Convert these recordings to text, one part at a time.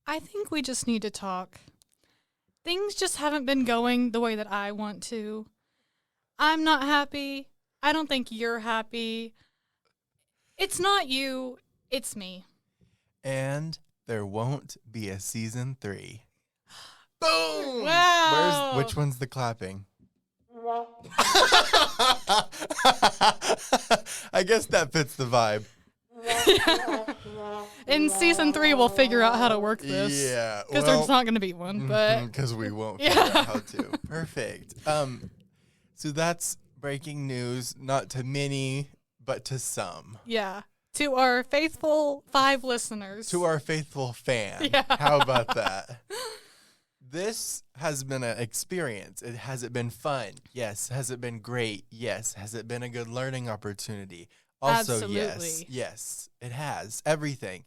I think we just need to talk. Things just haven't been going the way that I want to. I'm not happy. I don't think you're happy. It's not you, it's me. And there won't be a season 3. Boom! Wow. Which one's the clapping? I guess that fits the vibe. In season 3, we'll figure out how to work this. Yeah. Because there's not going to be one, but... Because we won't figure out how to. Perfect. So that's breaking news, not to many, but to some. Yeah. To our faithful 5 listeners. To our faithful fan. Yeah. How about that? This has been an experience. Has it been fun? Yes. Has it been great? Yes. Has it been a good learning opportunity? Also, Absolutely. Yes, it has. Everything.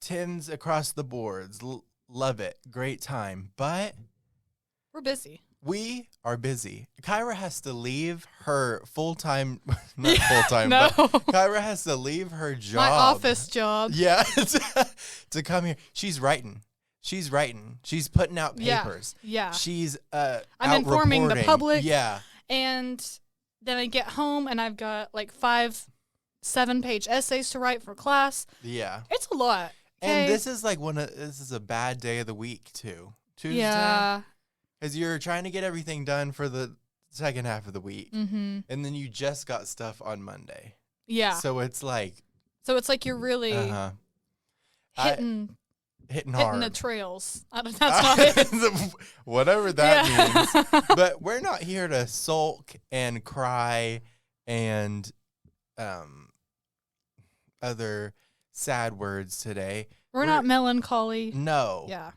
10s across the boards. Love it. Great time. But we're busy. We are busy. Kyra has to leave her full-time, not full-time, no. but Kyra has to leave her job. My office job. Yeah, to come here. She's writing. She's putting out papers. Yeah. She's I'm out informing reporting. the public. Yeah. And then I get home and I've got like 5 7-page essays to write for class. Yeah. It's a lot. And this is like this is a bad day of the week too. Tuesday. Yeah. Because you're trying to get everything done for the second half of the week. Mm-hmm. And then you just got stuff on Monday. Yeah. So it's like you're really hitting hard. the trails. That's not it. Whatever that means. But we're not here to sulk and cry and other sad words today. We're not melancholy. No. Yeah.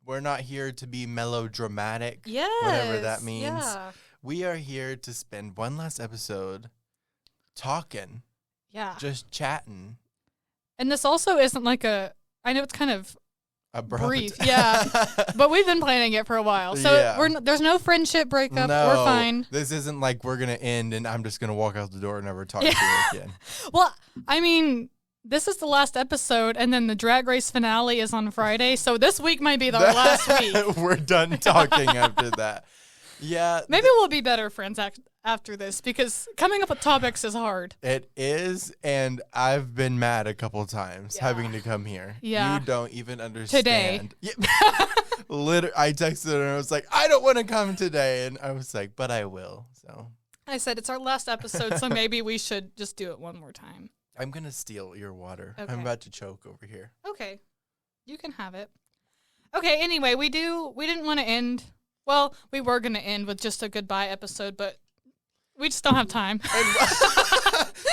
We're not here to be melodramatic. Yes. Whatever that means. Yeah. We are here to spend one last episode talking. Yeah. Just chatting. And this also isn't like I know it's kind of abrupt. Brief. Yeah. But we've been planning it for a while. So there's no friendship breakup. No, we're fine. This isn't like we're going to end and I'm just going to walk out the door and never talk to you again. Well, I mean, this is the last episode, and then the Drag Race finale is on Friday, so this week might be the last week. We're done talking after that. Yeah. Maybe we'll be better friends after this, because coming up with topics is hard. It is, and I've been mad a couple times having to come here. Yeah. You don't even understand. Today. Yeah. I texted her, and I was like, I don't want to come today, and I was like, but I will, so. I said, it's our last episode, so maybe we should just do it one more time. I'm going to steal your water. Okay. I'm about to choke over here. Okay. You can have it. Okay, anyway, we didn't want to end. Well, we were going to end with just a goodbye episode, but we just don't have time.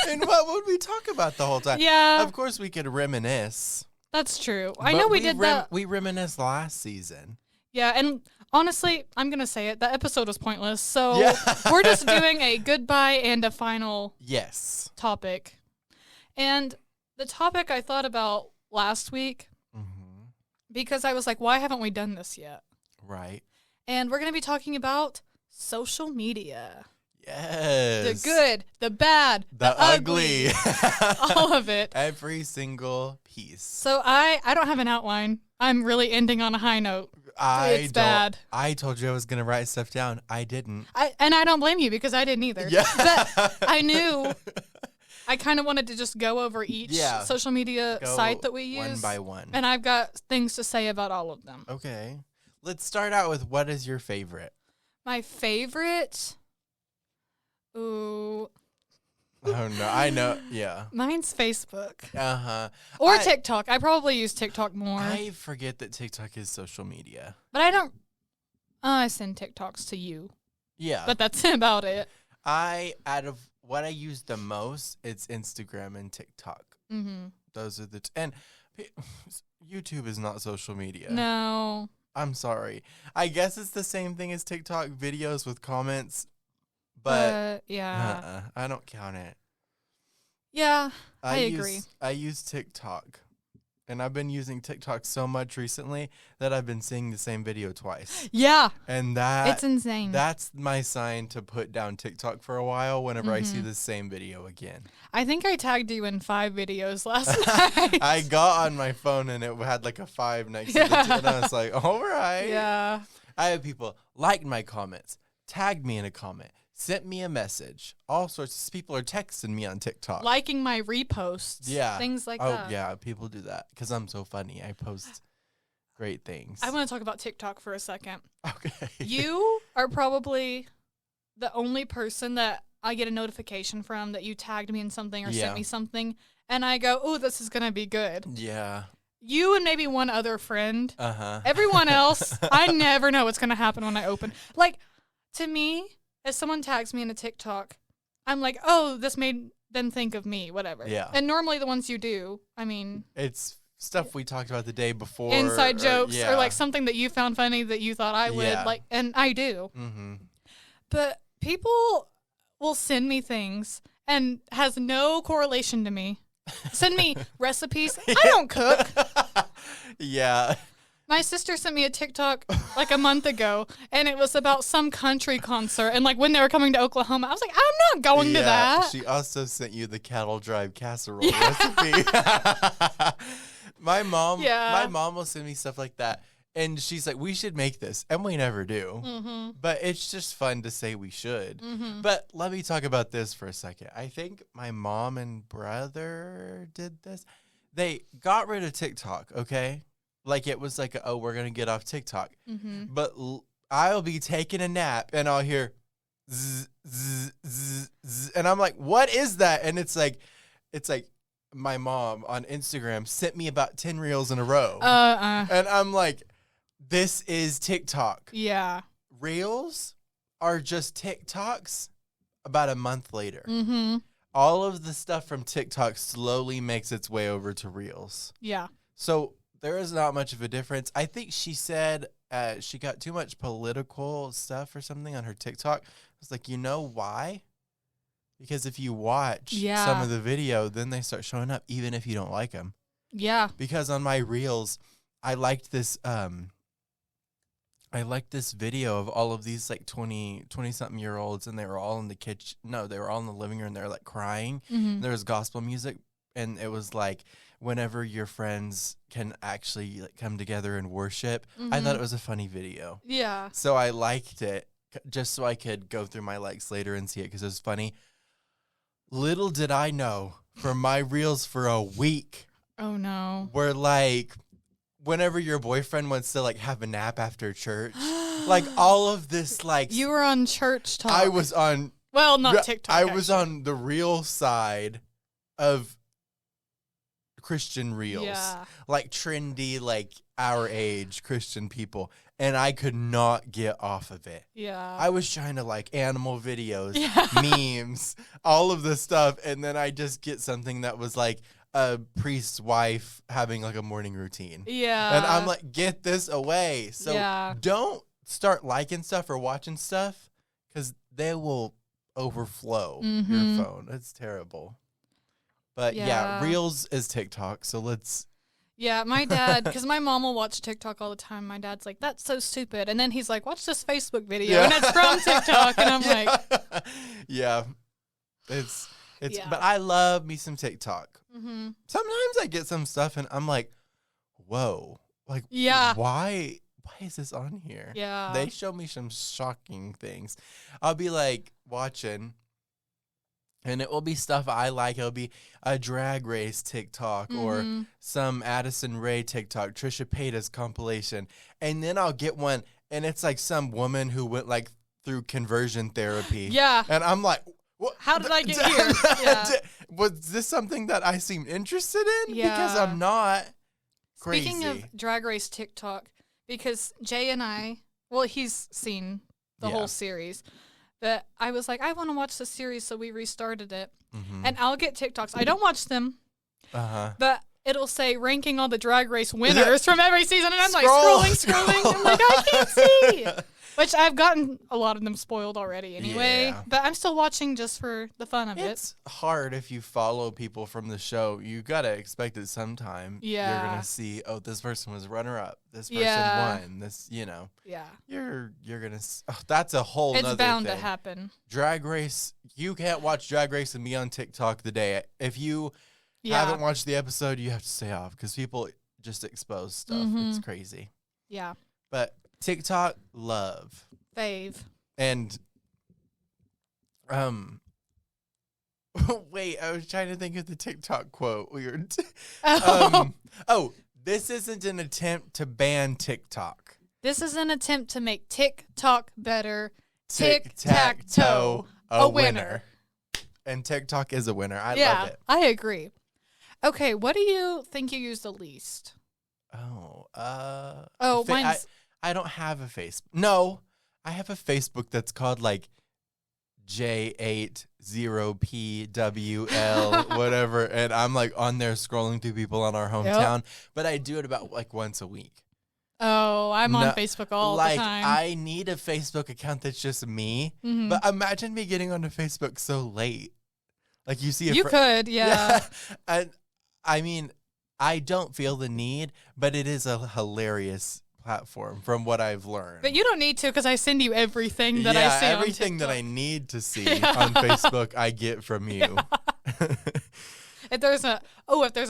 And what would we talk about the whole time? Yeah. Of course we could reminisce. That's true. I know we did that. We reminisced last season. Yeah, and honestly, I'm going to say it. That episode was pointless. So we're just doing a goodbye and a final topic. And the topic I thought about last week, because I was like, why haven't we done this yet? Right. And we're going to be talking about social media. Yes. The good, the bad, the ugly. All of it. Every single piece. So I don't have an outline. I'm really ending on a high note. It's bad. I told you I was going to write stuff down. I didn't. And I don't blame you because I didn't either. Yeah. But I knew I kind of wanted to just go over each social media site that we use. One by one. And I've got things to say about all of them. Okay. Let's start out with what is your favorite? My favorite? Ooh. Oh, no. I know. Yeah. Mine's Facebook. Uh-huh. Or TikTok. I probably use TikTok more. I forget that TikTok is social media. But I don't. I send TikToks to you. Yeah. But that's about it. Out of what I use the most, it's Instagram and TikTok. Mm-hmm. Those are the and YouTube is not social media. No. I'm sorry. I guess it's the same thing as TikTok videos with comments, but yeah, I don't count it. Yeah, I agree. I use TikTok, And I've been using TikTok so much recently that I've been seeing the same video twice. Yeah. And it's insane. That's my sign to put down TikTok for a while whenever I see the same video again. I think I tagged you in 5 videos last night. I got on my phone and it had like a 5 next to the 2, and I was like, all right. Yeah. I have people liked my comments, tagged me in a comment, sent me a message. All sorts of people are texting me on TikTok. Liking my reposts. Yeah. Things like that. Oh, yeah. People do that because I'm so funny. I post great things. I want to talk about TikTok for a second. Okay. You are probably the only person that I get a notification from that you tagged me in something or sent me something, and I go, oh, this is going to be good. Yeah. You and maybe one other friend. Uh-huh. Everyone else, I never know what's going to happen when I open. Like, to me, if someone tags me in a TikTok, I'm like, oh, this made them think of me, whatever. Yeah. And normally the ones you do, I mean, it's stuff we talked about the day before. Inside jokes or like something that you found funny that you thought I would. Like, and I do. Mm-hmm. But people will send me things and has no correlation to me. Send me recipes. I don't cook. Yeah. My sister sent me a TikTok like a month ago, and it was about some country concert, and like when they were coming to Oklahoma. I was like, I'm not going to that. She also sent you the cattle drive casserole recipe. My mom will send me stuff like that, and she's like, we should make this, and we never do. Mm-hmm. But it's just fun to say we should. Mm-hmm. But let me talk about this for a second. I think my mom and brother did this. They got rid of TikTok, okay? Like it was like, oh, we're going to get off TikTok. Mm-hmm. But I'll be taking a nap, and I'll hear zzz, zzz, zzz, zzz, and I'm like, what is that? And it's like my mom on Instagram sent me about 10 reels in a row. And I'm like, this is TikTok. Yeah. Reels are just TikToks about a month later. Mm-hmm. All of the stuff from TikTok slowly makes its way over to Reels. Yeah. So there is not much of a difference. I think she said she got too much political stuff or something on her TikTok. I was like, you know why? Because if you watch some of the video, then they start showing up, even if you don't like them. Yeah. Because on my Reels, I liked this video of all of these like 20-something year olds, and they were all in the kitchen. No, they were all in the living room. They're like crying. Mm-hmm. There was gospel music, and it was like whenever your friends can actually like come together and worship. Mm-hmm. I thought it was a funny video. Yeah. So I liked it just so I could go through my likes later and see it because it was funny. Little did I know from my Reels for a week. Oh no. Where like whenever your boyfriend wants to like have a nap after church, like all of this like you were on church talk. I was on not TikTok. I was on the real side of Christian Reels. Yeah. Like trendy, like our age Christian people. And I could not get off of it. Yeah. I was trying to like animal videos, memes, all of this stuff. And then I just get something that was like a priest's wife having like a morning routine. Yeah. And I'm like, get this away. So don't start liking stuff or watching stuff because they will overflow your phone. It's terrible. But yeah, Reels is TikTok. So let's. Yeah, my dad, because my mom will watch TikTok all the time. My dad's like, that's so stupid. And then he's like, watch this Facebook video. And it's from TikTok. And I'm like. Yeah. It's but I love me some TikTok. Mm-hmm. Sometimes I get some stuff and I'm like, whoa. Like, why is this on here? Yeah. They show me some shocking things. I'll be like watching. And it will be stuff I like. It'll be a Drag Race TikTok or some Addison Rae TikTok, Trisha Paytas compilation. And then I'll get one, and it's like some woman who went like through conversion therapy. Yeah. And I'm like, what? How did I get here? Yeah. Was this something that I seem interested in? Yeah. Because I'm not crazy. Speaking of Drag Race TikTok, because Jay and I, well, he's seen the whole series. But I was like, I want to watch the series, so we restarted it. Mm-hmm. And I'll get TikToks. I don't watch them, but it'll say ranking all the Drag Race winners from every season, and I'm like scrolling. I'm like, I can't see. Which I've gotten a lot of them spoiled already anyway, but I'm still watching just for the fun of it. It's hard if you follow people from the show. You got to expect it sometime. Yeah. You're going to see, oh, this person was runner-up. This person won. This, Yeah. You're going to, that's a whole nother thing. It's bound to happen. Drag Race, you can't watch Drag Race and be on TikTok the day. If you haven't watched the episode, you have to stay off because people just expose stuff. Mm-hmm. It's crazy. Yeah. But TikTok love. Fave. And wait, I was trying to think of the TikTok quote. Weird. This isn't an attempt to ban TikTok. This is an attempt to make TikTok better. Tic-tac-toe, a winner. And TikTok is a winner. I love it. I agree. Okay, what do you think you use the least? Mine's... I don't have a Facebook. No, I have a Facebook that's called like J80PWL, whatever. And I'm like on there scrolling through people on our hometown. But I do it about like once a week. Oh, I'm on Facebook all the time. I need a Facebook account that's just me. Mm-hmm. But imagine me getting onto Facebook so late. Like you see you could, yeah. I mean, I don't feel the need, but it is a hilarious platform from what I've learned. But you don't need to because I send you everything that I see on everything that I need to see on Facebook I get from you. Yeah. If there's a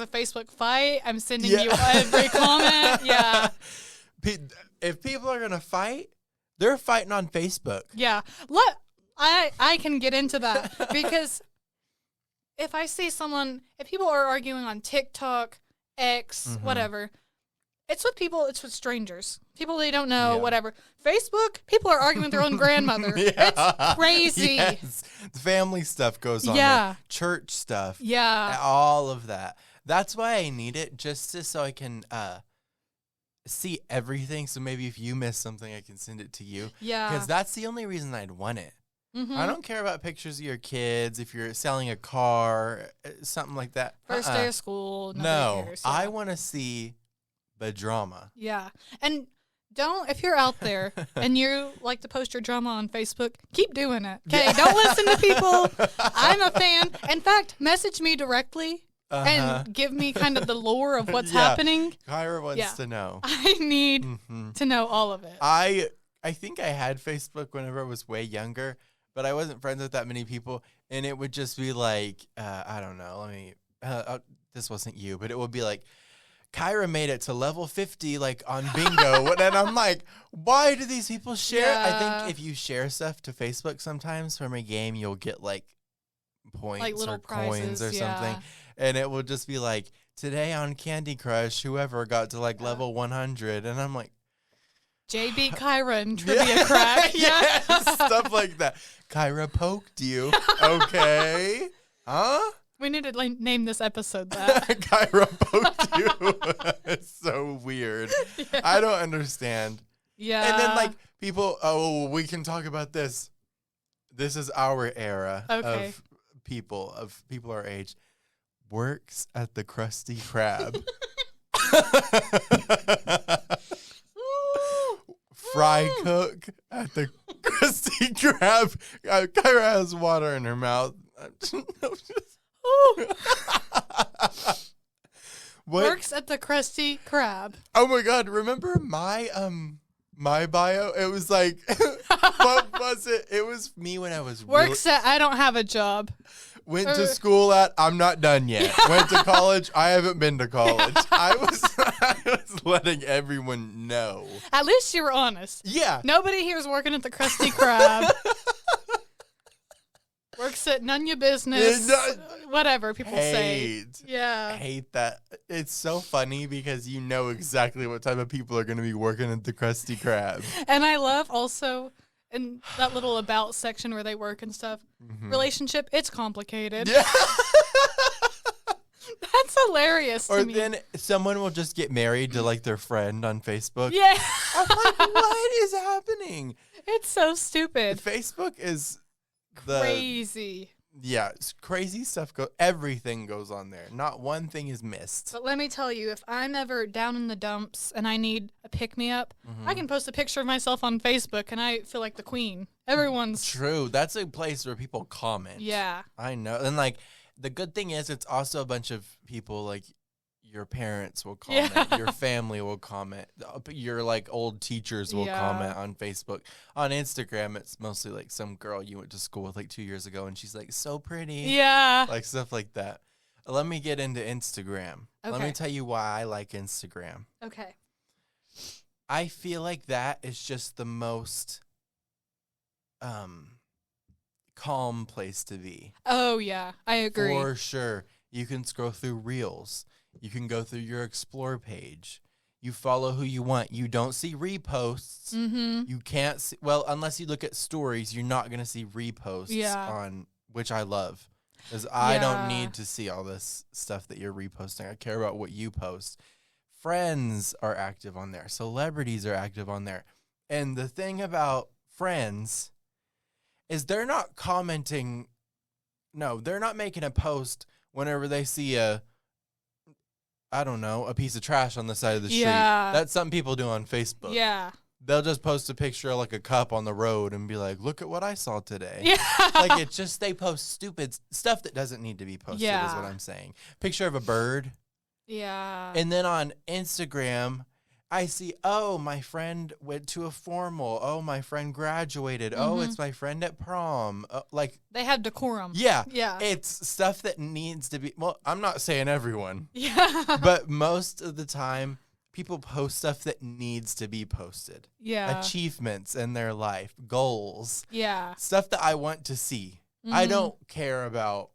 Facebook fight, I'm sending you every comment. Yeah. If people are going to fight, they're fighting on Facebook. Yeah. I can get into that because if I see if people are arguing on TikTok, X, whatever, it's with strangers. People they don't know, whatever. Facebook, people are arguing with their own grandmother. It's crazy. Yes. Family stuff goes on there. Church stuff. Yeah. All of that. That's why I need it, just so I can see everything. So maybe if you miss something, I can send it to you. Yeah. Because that's the only reason I'd want it. Mm-hmm. I don't care about pictures of your kids, if you're selling a car, something like that. First day of school. No, cares, I want to see the drama. Yeah. And if you're out there and you like to post your drama on Facebook, keep doing it. Okay, don't listen to people. I'm a fan. In fact, message me directly and give me kind of the lore of what's happening. Kyra wants to know. I need to know all of it. I think I had Facebook whenever I was way younger, but I wasn't friends with that many people, and it would just be like, I don't know, this wasn't you, but it would be like, Kyra made it to level 50, like, on bingo, and I'm like, why do these people share? Yeah. I think if you share stuff to Facebook sometimes from a game, you'll get, like, points like little prizes, coins or something, and it will just be like, today on Candy Crush, whoever got to, like, level 100, and I'm like, Jay beat Kyra in trivia crack. Yes, stuff like that. Kyra poked you. Okay. Huh? We need to name this episode that. Kyra poked you. It's so weird. Yeah. I don't understand. Yeah. And then like people, we can talk about this. This is our era of people our age. Works at the Krusty Krab. Fry cook at the Krusty Krab. Kyra has water in her mouth. Works at the Krusty Krab. Oh my God! Remember my bio? It was like, what was it? It was me when I was works at I don't have a job. Went to school at I'm not done yet. Went to college. I haven't been to college. I was letting everyone know. At least you were honest. Yeah. Nobody here is working at the Krusty Krab. Works at none your business. Whatever people say. Yeah. I hate that. It's so funny because you know exactly what type of people are going to be working at the Krusty Krab. And I love also in that little about section where they work and stuff. Mm-hmm. Relationship, it's complicated. Yeah. That's hilarious to me. Or then someone will just get married to like their friend on Facebook. Yeah. I'm like, what is happening? It's so stupid. Facebook is crazy. Yeah, crazy stuff. Everything goes on there. Not one thing is missed. But let me tell you, if I'm ever down in the dumps and I need a pick-me-up, I can post a picture of myself on Facebook and I feel like the queen. Everyone's... True. That's a place where people comment. Yeah. I know. And, like, the good thing is it's also a bunch of people, like, your parents will comment. Yeah. Your family will comment. Your, like, old teachers will comment on Facebook. On Instagram, it's mostly, like, some girl you went to school with, like, 2 years ago, and she's, like, so pretty. Yeah. Like, stuff like that. Let me get into Instagram. Okay. Let me tell you why I like Instagram. Okay. I feel like that is just the most calm place to be. Oh, yeah. I agree. For sure. You can scroll through Reels. You can go through your Explore page. You follow who you want. You don't see reposts. Mm-hmm. You can't see, well, unless you look at stories, you're not going to see reposts on, which I love. Because I don't need to see all this stuff that you're reposting. I care about what you post. Friends are active on there. Celebrities are active on there. And the thing about friends is they're not commenting. No, they're not making a post whenever they see a piece of trash on the side of the street. That's something people do on Facebook. Yeah. They'll just post a picture of like a cup on the road and be like, look at what I saw today. Yeah. Like it's just, they post stupid stuff that doesn't need to be posted is what I'm saying. Picture of a bird. Yeah. And then on Instagram, I see, oh, my friend went to a formal. Oh, my friend graduated. Mm-hmm. Oh, it's my friend at prom. Like they have decorum. Yeah. Yeah. It's stuff that needs to be, well, I'm not saying everyone. Yeah. But most of the time, people post stuff that needs to be posted. Yeah. Achievements in their life, goals. Yeah. Stuff that I want to see. Mm-hmm. I don't care about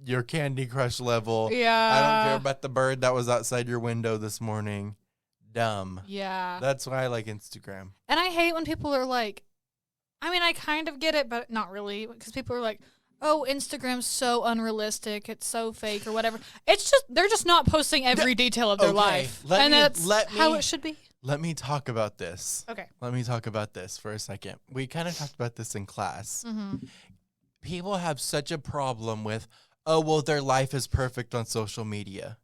your Candy Crush level. Yeah. I don't care about the bird that was outside your window this morning. Dumb. Yeah. That's why I like Instagram. And I hate when people are like, I mean, I kind of get it, but not really. Because people are like, oh, Instagram's so unrealistic. It's so fake or whatever. It's just, they're just not posting every detail of their life. That's how it should be. Let me talk about this. Okay. Let me talk about this for a second. We kind of talked about this in class. Mm-hmm. People have such a problem with, oh, well, their life is perfect on social media.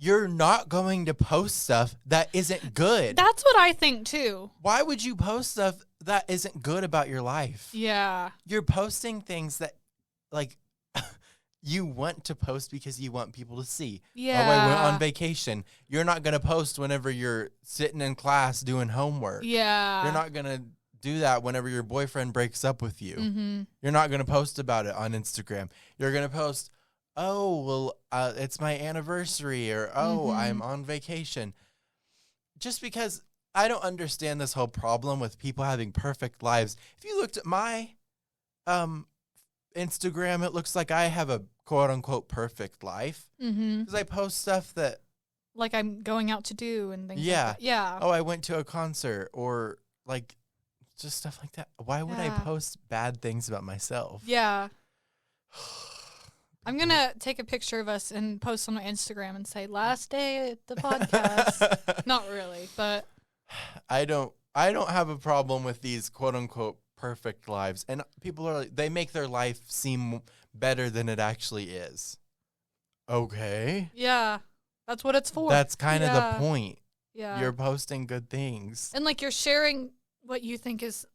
You're not going to post stuff that isn't good. That's what I think, too. Why would you post stuff that isn't good about your life? Yeah. You're posting things that, like, you want to post because you want people to see. Yeah. Oh, I went on vacation. You're not going to post whenever you're sitting in class doing homework. Yeah. You're not going to do that whenever your boyfriend breaks up with you. Mm-hmm. You're not going to post about it on Instagram. You're going to post, oh, well, it's my anniversary, or, oh, I'm on vacation. Just because I don't understand this whole problem with people having perfect lives. If you looked at my Instagram, it looks like I have a quote-unquote perfect life. Because I post stuff that... like I'm going out to do and things like that. Yeah. Oh, I went to a concert, or, like, just stuff like that. Why would I post bad things about myself? Yeah. I'm going to take a picture of us and post on my Instagram and say, last day at the podcast. Not really, but. I don't have a problem with these quote unquote perfect lives. And people are like, they make their life seem better than it actually is. Okay. Yeah. That's what it's for. That's kind of the point. Yeah. You're posting good things. And like you're sharing what you think is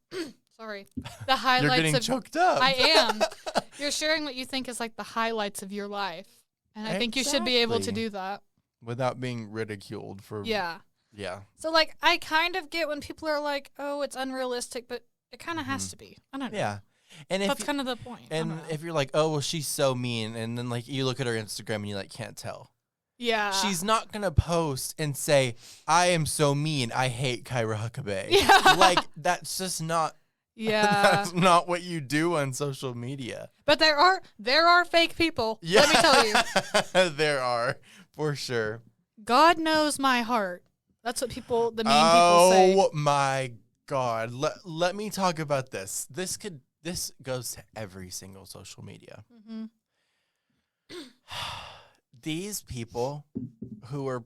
sorry. The highlights You're getting choked up. I am. You're sharing what you think is like the highlights of your life. And I think you should be able to do that. Without being ridiculed for... Yeah. Yeah. So, like, I kind of get when people are like, oh, it's unrealistic, but it kind of has to be. I don't know. Yeah. And if that's kind of the point. And if you're like, oh, well, she's so mean, and then, like, you look at her Instagram and you, like, can't tell. Yeah. She's not going to post and say, I am so mean, I hate Kyra Huckabee. Yeah. Like, that's just not... Yeah. That's not what you do on social media. But there are fake people. Yeah. Let me tell you. There are, for sure. God knows my heart. That's what people people say. Oh my God. Let me talk about this. This goes to every single social media. Mm-hmm. These people who are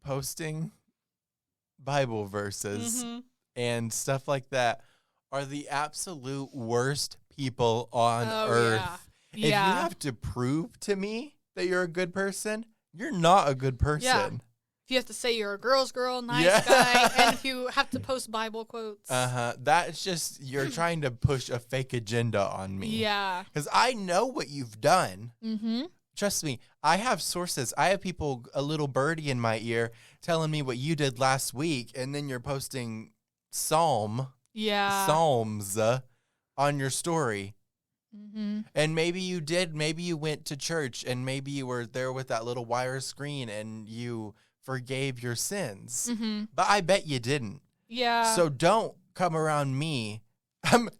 posting Bible verses and stuff like that are the absolute worst people on earth. Yeah. If you have to prove to me that you're a good person, you're not a good person. Yeah. If you have to say you're a girl's girl, nice guy, and if you have to post Bible quotes. That's just, you're trying to push a fake agenda on me. Yeah. Because I know what you've done. Mm-hmm. Trust me, I have sources. I have people, a little birdie in my ear, telling me what you did last week, and then you're posting Psalms on your story. Mm-hmm. And maybe you did. Maybe you went to church, and maybe you were there with that little wire screen, and you forgave your sins. Mm-hmm. But I bet you didn't. Yeah. So don't come around me. I'm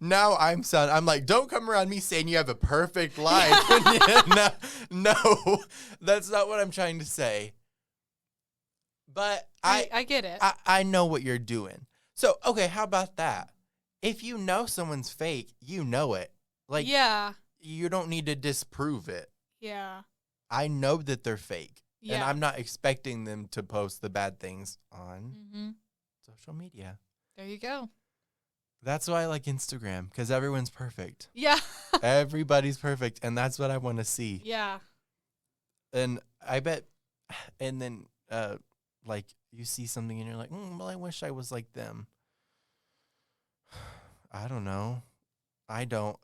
like, don't come around me saying you have a perfect life. No, that's not what I'm trying to say. But I get it. I know what you're doing. So, okay, how about that? If you know someone's fake, you know it. Like, yeah. You don't need to disprove it. Yeah. I know that they're fake. Yeah. And I'm not expecting them to post the bad things on social media. There you go. That's why I like Instagram, because everyone's perfect. Yeah. Everybody's perfect, and that's what I want to see. Yeah. And I bet, and then, like, you see something and you're like, well, I wish I was like them. I don't know. I don't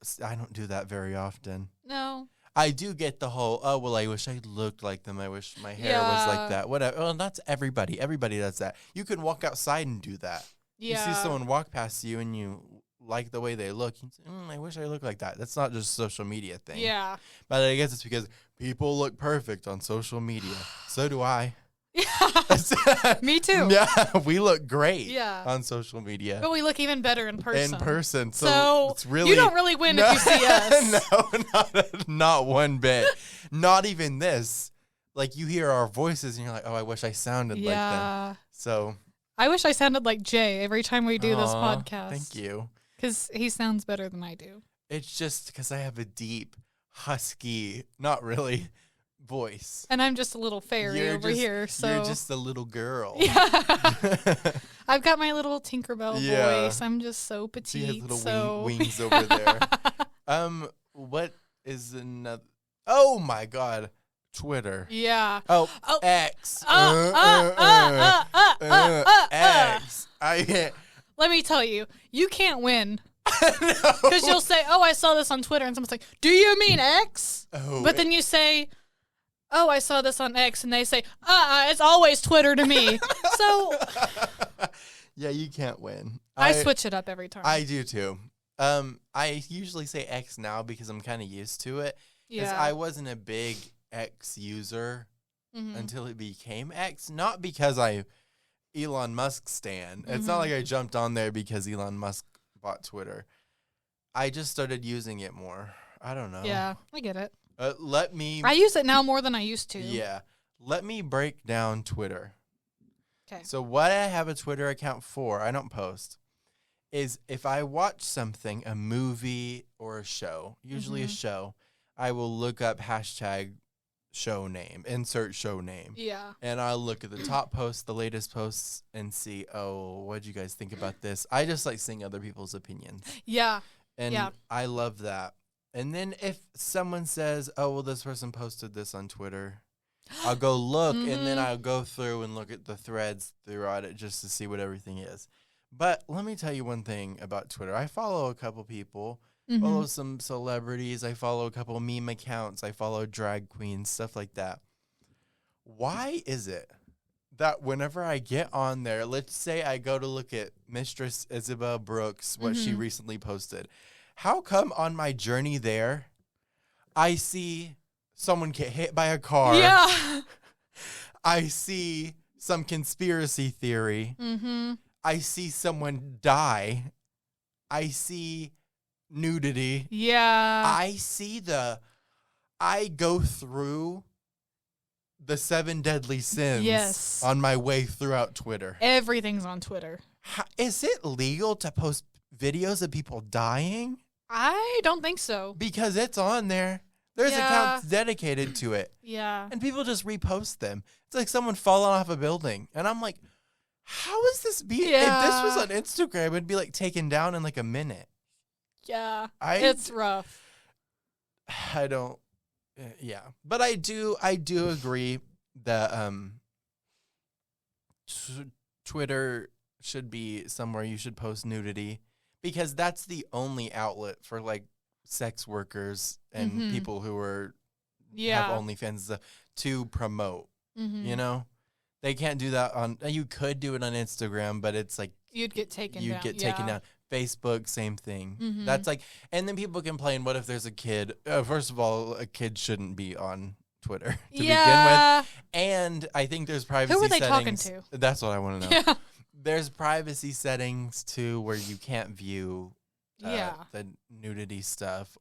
do that very often. No. I do get the whole, oh, well, I wish I looked like them. I wish my hair was like that. Whatever. Well, that's everybody. Everybody does that. You can walk outside and do that. Yeah. You see someone walk past you and you like the way they look. You say, I wish I looked like that. That's not just a social media thing. Yeah. But I guess it's because people look perfect on social media. So do I. Me too. Yeah, we look great on social media. But we look even better in person. So it's really, you don't really win if you see us. No, not one bit. Not even this. Like, you hear our voices and you're like, oh, I wish I sounded like them. So I wish I sounded like Jay every time we do this podcast. Thank you. Because he sounds better than I do. It's just because I have a deep, husky, not really, voice. And I'm just a little fairy over here. So you're just a little girl. Yeah. I've got my little Tinkerbell voice. I'm just so petite. She has little wings over there. What is another? Oh my God. Twitter. Yeah. Oh. X. X. Let me tell you, you can't win. Because you'll say, oh, I saw this on Twitter. And someone's like, do you mean X? Oh, but then you say, oh, I saw this on X. And they say, it's always Twitter to me. So. Yeah, you can't win. I switch it up every time. I do too. I usually say X now because I'm kind of used to it. Because I wasn't a big X user until it became X. Not because Elon Musk stan. It's not like I jumped on there because Elon Musk bought Twitter. I just started using it more. I don't know. Yeah, I get it. I use it now more than I used to. Yeah. Let me break down Twitter. Okay. So what I have a Twitter account for, I don't post, is if I watch something, a movie or a show, usually a show, I will look up hashtag show name, insert show name. Yeah. And I'll look at the top posts, the latest posts, and see, oh, what'd you guys think about this? I just like seeing other people's opinions. Yeah. And I love that. And then if someone says, oh, well, this person posted this on Twitter, I'll go look, and then I'll go through and look at the threads throughout it just to see what everything is. But let me tell you one thing about Twitter. I follow a couple people. Follow some celebrities. I follow a couple meme accounts. I follow drag queens, stuff like that. Why is it that whenever I get on there, let's say I go to look at Mistress Isabel Brooks, what she recently posted, how come on my journey there, I see someone get hit by a car? Yeah. I see some conspiracy theory. I see someone die. I see nudity. Yeah. I go through the 7 deadly sins on my way throughout Twitter. Everything's on Twitter. Is it legal to post videos of people dying? I don't think so. Because it's on there. There's accounts dedicated to it. Yeah. And people just repost them. It's like someone falling off a building. And I'm like, how is this If this was on Instagram, it'd be like taken down in like a minute. Yeah, it's rough. I don't. Yeah, but I do agree that Twitter should be somewhere you should post nudity, because that's the only outlet for like sex workers and people who are have OnlyFans to promote. You know, they can't do that on. You could do it on Instagram, but it's like you'd get taken down. You'd get taken down. Facebook, same thing. That's like, and then people complain, what if there's a kid? First of all, a kid shouldn't be on Twitter to begin with. And I think there's privacy settings. Who are they talking to? That's what I want to know. Yeah. There's privacy settings too where you can't view the nudity stuff,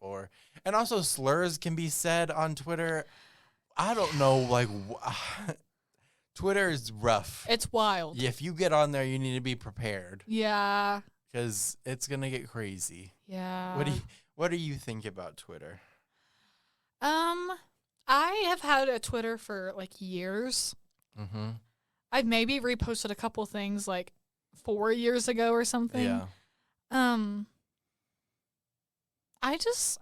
and also slurs can be said on Twitter. I don't know, like Twitter is rough. It's wild. If you get on there, you need to be prepared. Yeah. Because it's gonna get crazy. Yeah. What do you think about Twitter? I have had a Twitter for like years. I've maybe reposted a couple things like 4 years ago or something. Yeah. I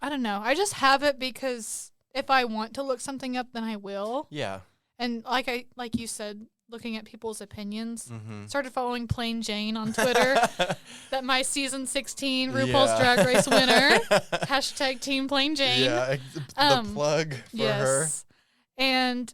don't know. I just have it because if I want to look something up, then I will. Yeah. And like you said, looking at people's opinions. Started following Plain Jane on Twitter. That my season 16 RuPaul's Drag Race winner. Hashtag Team Plain Jane. Yeah, the plug for her. And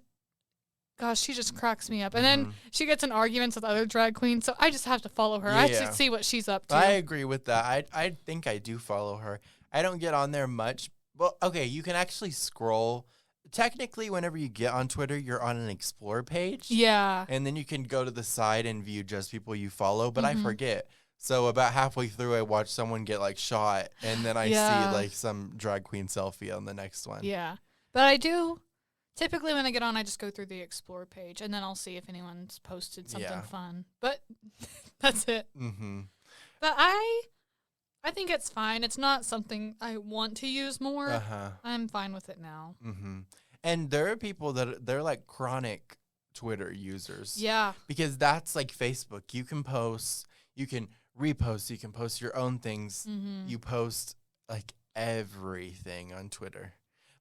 gosh, she just cracks me up. And then she gets in arguments with other drag queens, so I just have to follow her. I have to see what she's up to. I agree with that. I think I do follow her. I don't get on there much. Well, okay, you can actually scroll. Technically, whenever you get on Twitter, you're on an explore page. Yeah. And then you can go to the side and view just people you follow, but I forget. So about halfway through, I watch someone get like shot, and then I see like some drag queen selfie on the next one. Yeah. But I do, typically when I get on, I just go through the explore page, and then I'll see if anyone's posted something fun. But that's it. But I think it's fine. It's not something I want to use more. I'm fine with it now. And there are people they're like chronic Twitter users. Yeah. Because that's like Facebook. You can post, you can repost, you can post your own things. You post like everything on Twitter.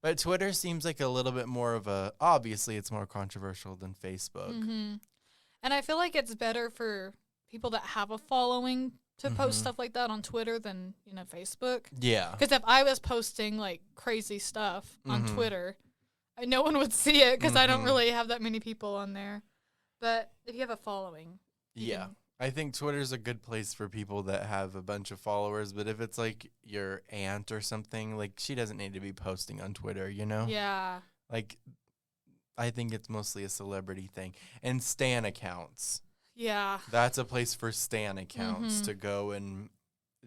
But Twitter seems like a little bit more of obviously it's more controversial than Facebook. And I feel like it's better for people that have a following to post stuff like that on Twitter than, Facebook. Yeah. Because if I was posting, like, crazy stuff on Twitter, no one would see it because I don't really have that many people on there. But if you have a following. I think Twitter's a good place for people that have a bunch of followers. But if it's, like, your aunt or something, like, she doesn't need to be posting on Twitter, Yeah. Like, I think it's mostly a celebrity thing. And Stan accounts. Yeah. That's a place for Stan accounts to go and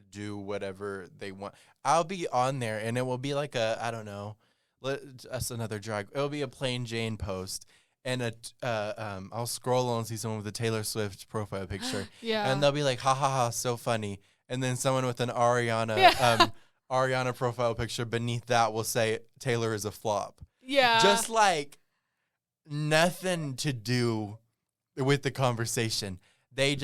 do whatever they want. I'll be on there, and it will be like I don't know, that's another drag. It'll be a Plain Jane post, and I'll scroll and see someone with a Taylor Swift profile picture. And they'll be like, ha ha ha, so funny. And then someone with an Ariana profile picture beneath that will say Taylor is a flop. Yeah. Just like nothing to do with the conversation.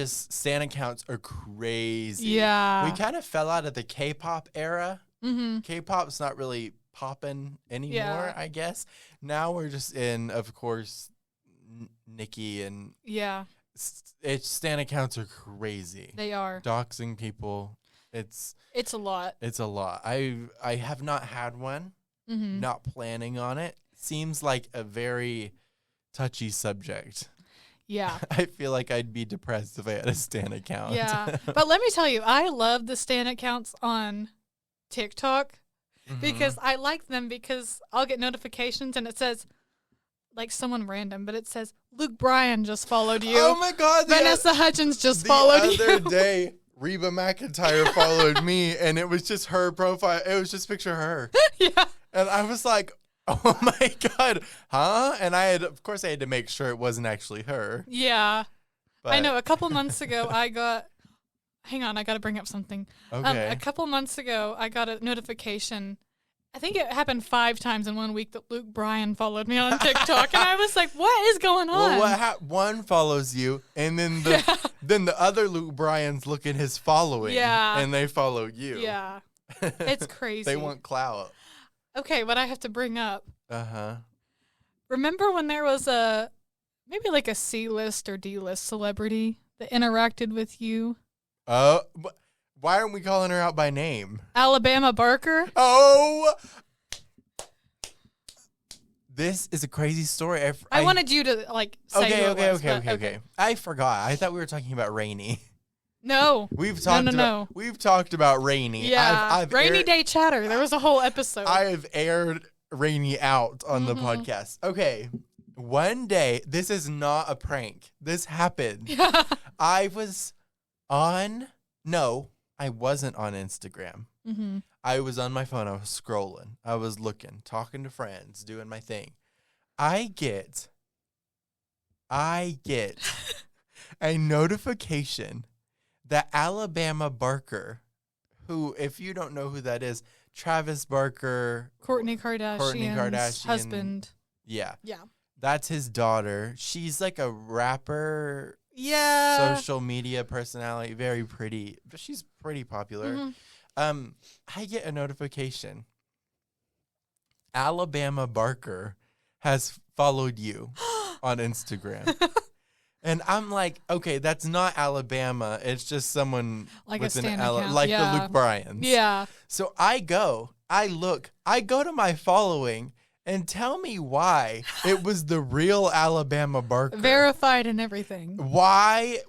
Stan accounts are crazy. Yeah. We kind of fell out of the K-pop era. K-pop's not really popping anymore, I guess. Now we're just in, of course, Nicki and... Yeah. Stan accounts are crazy. They are. Doxing people. It's a lot. It's a lot. I have not had one. Not planning on it. Seems like a very touchy subject. Yeah. I feel like I'd be depressed if I had a Stan account. Yeah. But let me tell you, I love the Stan accounts on TikTok because I like them because I'll get notifications and it says, like someone random, but it says, Luke Bryan just followed you. Oh my God. Vanessa Hudgens just followed you. The other day, Reba McEntire followed me and it was just her profile. It was just a picture of her. Yeah. And I was like, oh my God, huh? And I had to make sure it wasn't actually her. Yeah. But I know a couple months ago hang on, I got to bring up something. Okay. A couple months ago, I got a notification. I think it happened 5 times in 1 week that Luke Bryan followed me on TikTok. And I was like, what is going on? Well, one follows you, and then the other Luke Bryan's look at his following. Yeah. And they follow you. Yeah. It's crazy. They want clout. Okay, what I have to bring up. Uh-huh. Remember when there was maybe like a C-list or D-list celebrity that interacted with you? Oh, why aren't we calling her out by name? Alabama Barker? Oh! This is a crazy story. I wanted you to, like, say Okay. I forgot. I thought we were talking about Rainey. No. We've talked about Rainey. Yeah. I've Rainy Day Chatter. There was a whole episode. I have aired Rainey out on the podcast. Okay. One day, this is not a prank. This happened. I wasn't on Instagram. Mm-hmm. I was on my phone. I was scrolling. I was looking, talking to friends, doing my thing. I get a notification that Alabama Barker, who, if you don't know who that is, Travis Barker, Kourtney Kardashian's husband. Yeah. Yeah. That's his daughter. She's like a rapper. Yeah. Social media personality. Very pretty. But she's pretty popular. Mm-hmm. I get a notification. Alabama Barker has followed you on Instagram. And I'm like, okay, that's not Alabama. It's just someone like with an like the Luke Bryans. Yeah. So I go to my following and tell me why it was the real Alabama Barker. Verified and everything. Why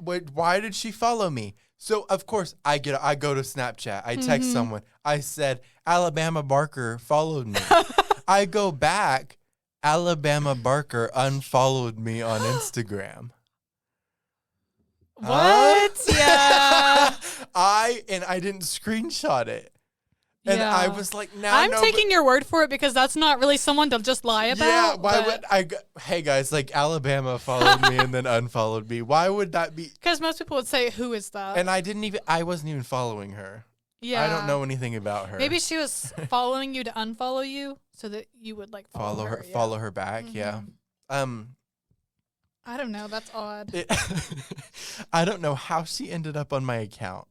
did she follow me? So of course I go to Snapchat. I text someone. I said, Alabama Barker followed me. I go back. Alabama Barker unfollowed me on Instagram. What? Yeah. I didn't screenshot it. And I was like, I'm taking your word for it because that's not really someone to just lie about. Yeah, why would I? Hey guys, like Alabama followed me and then unfollowed me. Why would that be? Because most people would say, "Who is that?" And I wasn't even following her. Yeah, I don't know anything about her. Maybe she was following you to unfollow you so that you would like follow her. Yeah. Follow her back. Mm-hmm. Yeah. I don't know. That's odd. I don't know how she ended up on my account.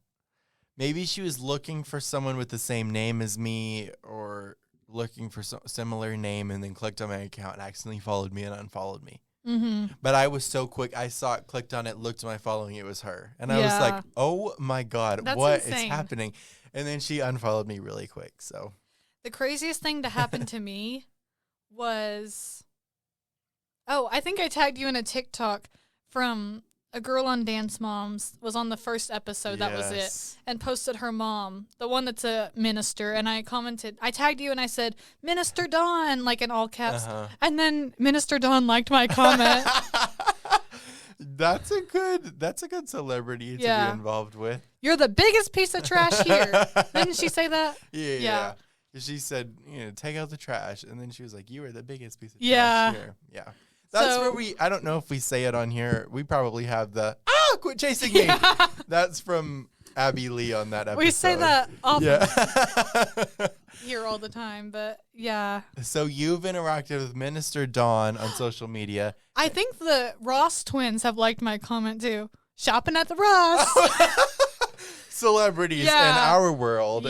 Maybe she was looking for someone with the same name as me or looking for similar name and then clicked on my account and accidentally followed me and unfollowed me. Mm-hmm. But I was so quick. I saw it, clicked on it, looked at my following. It was her. And I was like, oh, my God, what is happening? And then she unfollowed me really quick. So the craziest thing to happen to me was, I think I tagged you in a TikTok from a girl on Dance Moms was on the first episode. That was it. And posted her mom, the one that's a minister. And I tagged you and I said, Minister Dawn, like in all caps. Uh-huh. And then Minister Dawn liked my comment. That's a good celebrity to be involved with. You're the biggest piece of trash here. Didn't she say that? Yeah. She said, take out the trash. And then she was like, you are the biggest piece of trash here. Yeah. That's where I don't know if we say it on here. We probably have quit chasing me. That's from Abby Lee on that episode. We say that often. Yeah. Here all the time, but yeah. So you've interacted with Minister Dawn on social media. I think the Ross twins have liked my comment too. Shopping at the Ross. Celebrities in our world.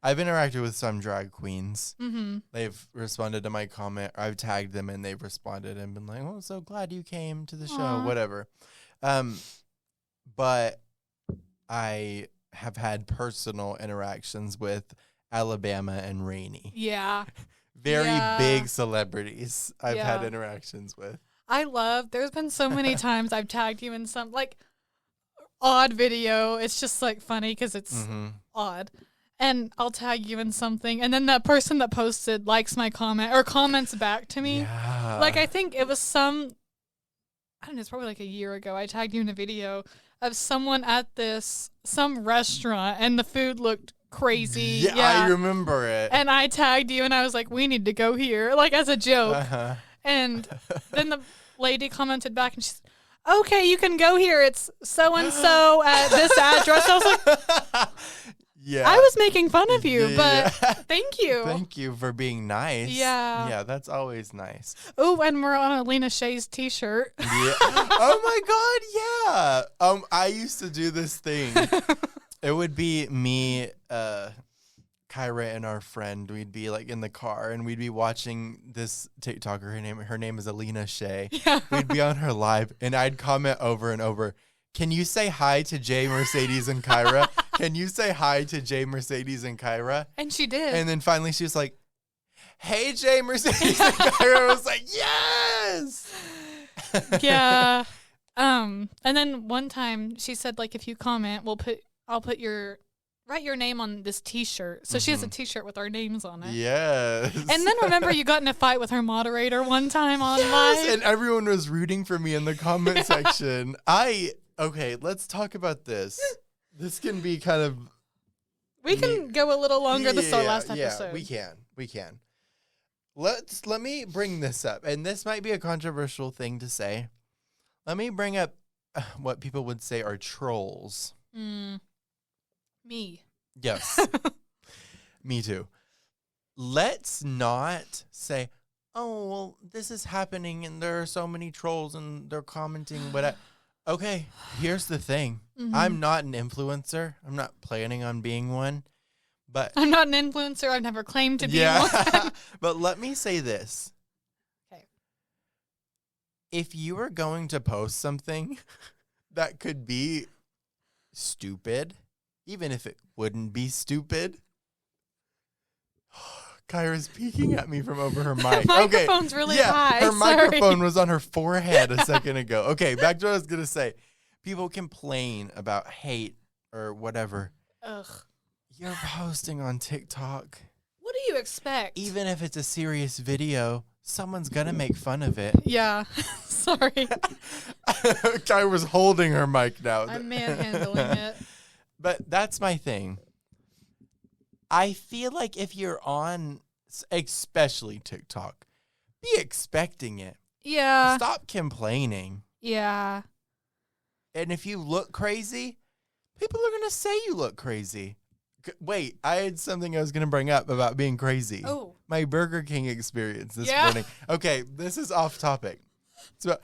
I've interacted with some drag queens. Mm-hmm. They've responded to my comment. I've tagged them and they've responded and been like, "Oh, so glad you came to the show." Whatever. But I have had personal interactions with Alabama and Rainey. Yeah. Very big celebrities I've had interactions with. There's been so many times I've tagged you in some like odd video. It's just like funny because it's odd. And I'll tag you in something, and then that person that posted likes my comment or comments back to me. Yeah. Like, I think it was I don't know, it's probably like a year ago. I tagged you in a video of someone at some restaurant, and the food looked crazy. Yeah, I remember it. And I tagged you, and I was like, we need to go here, like as a joke. Uh-huh. And then the lady commented back, and she said, okay, you can go here. It's so-and-so at this address. I was like... Yeah. I was making fun of you, but thank you. Thank you for being nice. Yeah. Yeah, that's always nice. Oh, and we're on Alina Shay's t-shirt. Yeah. Oh my God, yeah. I used to do this thing. It would be me, Kyra and our friend. We'd be like in the car and we'd be watching this TikToker. Her name is Alina Shay. Yeah. We'd be on her live and I'd comment over and over, can you say hi to Jay, Mercedes, and Kyra? Can you say hi to Jay, Mercedes, and Kyra? And she did. And then finally she was like, hey, Jay, Mercedes, and Kyra. I was like, yes! Yeah. And then one time she said, like, if you comment, I'll write your name on this t-shirt. So she has a t-shirt with our names on it. Yes. And then remember you got in a fight with her moderator one time on live? And everyone was rooting for me in the comment section. Okay, let's talk about this. This can be kind of... We can go a little longer. This is our last episode. Yeah, we can. Let me bring this up. And this might be a controversial thing to say. Let me bring up what people would say are trolls. Me. Yes. Me too. Let's not say, oh, well, this is happening and there are so many trolls and they're commenting. Okay, here's the thing. I'm not an influencer. I'm not planning on being one. But I'm not an influencer. I've never claimed to be one. But let me say this. Okay. If you were going to post something that could be stupid, even if it wouldn't be stupid. Kyra's peeking at me from over her mic. Microphone's really high. Her microphone was on her forehead a second ago. Okay, back to what I was going to say. People complain about hate or whatever. Ugh. You're posting on TikTok. What do you expect? Even if it's a serious video, someone's going to make fun of it. Yeah. Sorry. Kyra's holding her mic now. I'm manhandling it. But that's my thing. I feel like if you're on, especially TikTok, be expecting it. Yeah. Stop complaining. Yeah. And if you look crazy, people are going to say you look crazy. Wait, I had something I was going to bring up about being crazy. Oh. My Burger King experience this morning. Okay, this is off topic. So,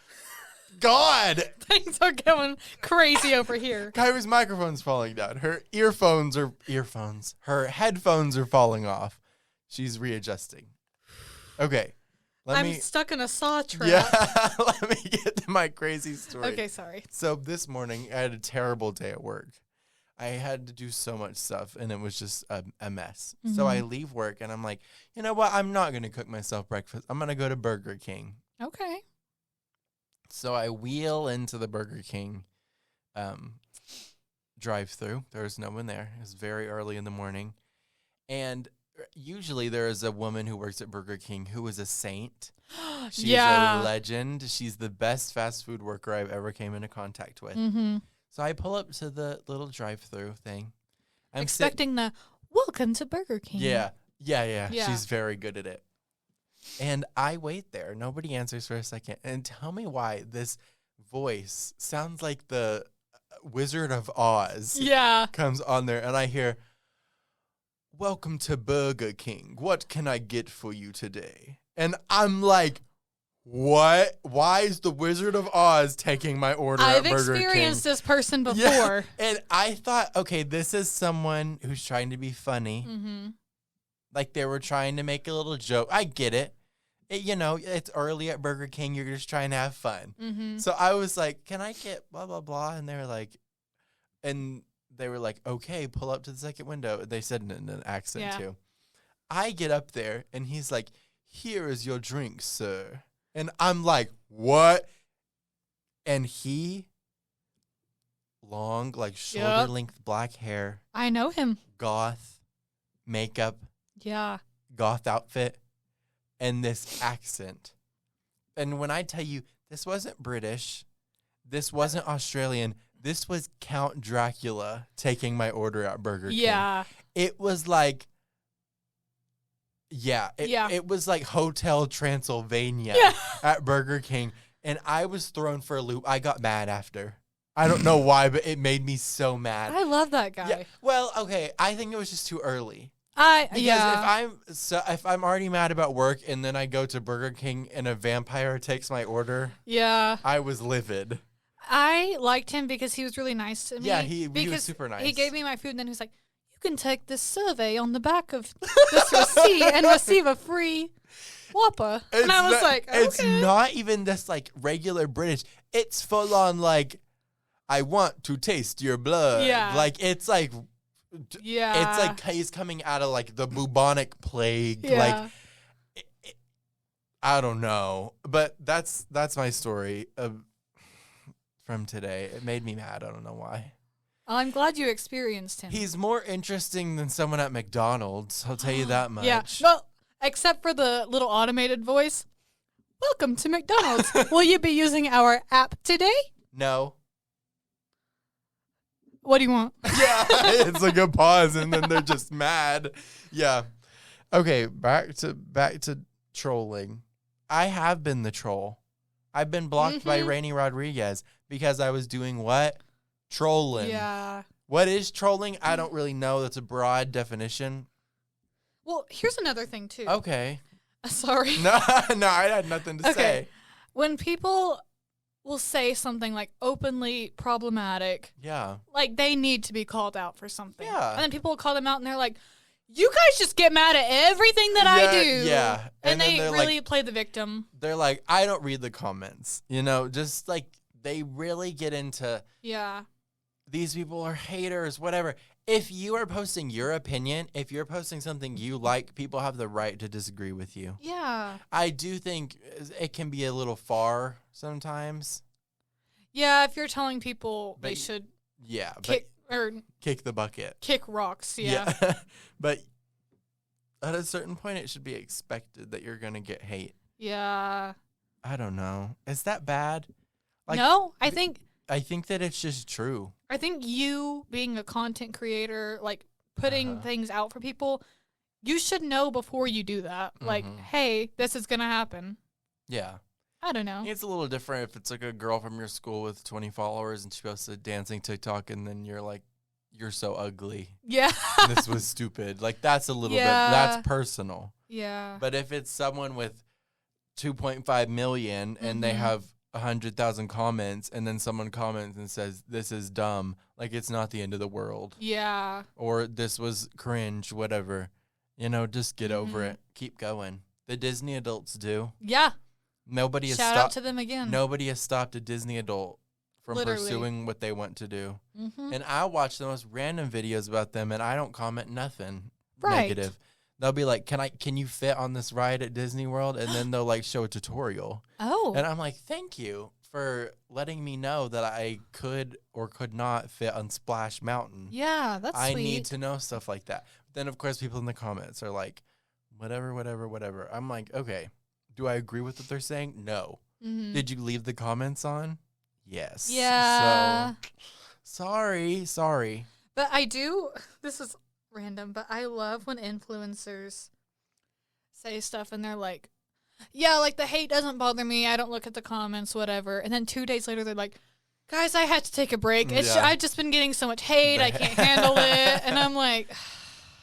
God! Things are going crazy over here. Kyra's microphone's falling down. Her her headphones are falling off. She's readjusting. Okay. I'm stuck in a saw trap. Yeah, let me get to my crazy story. Okay, sorry. So this morning, I had a terrible day at work. I had to do so much stuff, and it was just a mess. Mm-hmm. So I leave work, and I'm like, you know what? I'm not going to cook myself breakfast. I'm going to go to Burger King. Okay. So I wheel into the Burger King drive-thru. There's no one there. It's very early in the morning. And usually there is a woman who works at Burger King who is a saint. She's a legend. She's the best fast food worker I've ever came into contact with. Mm-hmm. So I pull up to the little drive-thru thing. I'm expecting the welcome to Burger King. Yeah. She's very good at it. And I wait there. Nobody answers for a second. And tell me why this voice sounds like the Wizard of Oz. Yeah. Comes on there. And I hear, welcome to Burger King. What can I get for you today? And I'm like, what? Why is the Wizard of Oz taking my order at Burger King? I've experienced this person before. Yeah. And I thought, okay, this is someone who's trying to be funny. Mm-hmm. Like they were trying to make a little joke. I get it. It's early at Burger King. You're just trying to have fun. Mm-hmm. So I was like, can I get blah, blah, blah? And they were like, okay, pull up to the second window. They said in an accent too. I get up there and he's like, here is your drink, sir. And I'm like, what? And he, long, like shoulder length black hair. I know him. Goth, makeup. Yeah. Goth outfit. And this accent. And when I tell you, this wasn't British. This wasn't Australian. This was Count Dracula taking my order at Burger King. Yeah. It was like, it was like Hotel Transylvania at Burger King. And I was thrown for a loop. I got mad after. I don't know why, but it made me so mad. I love that guy. Yeah. Well, okay. I think it was just too early. If I'm already mad about work and then I go to Burger King and a vampire takes my order, I was livid. I liked him because he was really nice to me. Yeah, he was super nice. He gave me my food and then he was like, "You can take this survey on the back of this receipt and receive a free Whopper." And I was like, okay. It's not even this like regular British. It's full on like, "I want to taste your blood." Yeah. Like it's like. Yeah. It's like he's coming out of like the bubonic plague. Yeah. Like, I don't know. But that's my story from today. It made me mad. I don't know why. I'm glad you experienced him. He's more interesting than someone at McDonald's. I'll tell you that much. Yeah. Well, except for the little automated voice. "Welcome to McDonald's. Will you be using our app today?" No. "What do you want?" Yeah, it's like a pause, and then they're just mad. Yeah. Okay, back to trolling. I have been the troll. I've been blocked by Rainy Rodriguez because I was doing what? Trolling. Yeah. What is trolling? I don't really know. That's a broad definition. Well, here's another thing, too. Okay. Sorry. No, I had nothing to say. When people will say something like openly problematic. Yeah. Like they need to be called out for something. Yeah. And then people will call them out and they're like, "You guys just get mad at everything that I do." Yeah. And they really play the victim. They're like, "I don't read the comments." You know, just like they really get into these people are haters, whatever. If you are posting your opinion, if you're posting something you like, people have the right to disagree with you. Yeah. I do think it can be a little far sometimes. Yeah, if you're telling people they should kick the bucket. Kick rocks, yeah. But at a certain point, it should be expected that you're going to get hate. Yeah. I don't know. Is that bad? Like, no, I think that it's just true. I think you being a content creator, like putting things out for people, you should know before you do that. Like, hey, this is going to happen. Yeah. I don't know. It's a little different if it's like a girl from your school with 20 followers and she posts a dancing TikTok and then you're like, "You're so ugly." Yeah. This was stupid. Like, that's a little bit, that's personal. Yeah. But if it's someone with 2.5 million and they have 100,000 comments and then someone comments and says, "This is dumb," like it's not the end of the world. Yeah. Or "This was cringe," whatever. You know, just get over it. Keep going. The Disney adults do. Yeah. Nobody has Shout out to them again. Nobody has stopped a Disney adult from pursuing what they want to do. And I watch the most random videos about them and I don't comment nothing negative. They'll be like, can you fit on this ride at Disney World? And then they'll like show a tutorial. Oh. And I'm like, thank you for letting me know that I could or could not fit on Splash Mountain. Yeah, that's sweet. I need to know stuff like that. But then, of course, people in the comments are like, whatever. I'm like, okay, do I agree with what they're saying? No. Did you leave the comments on? Yes. Yeah. So, sorry. But I do, this is random, but I love when influencers say stuff and they're like, "Yeah, like the hate doesn't bother me. I don't look at the comments, whatever." And then 2 days later, they're like, "Guys, I had to take a break. I've just been getting so much hate. I can't handle it." And I'm like,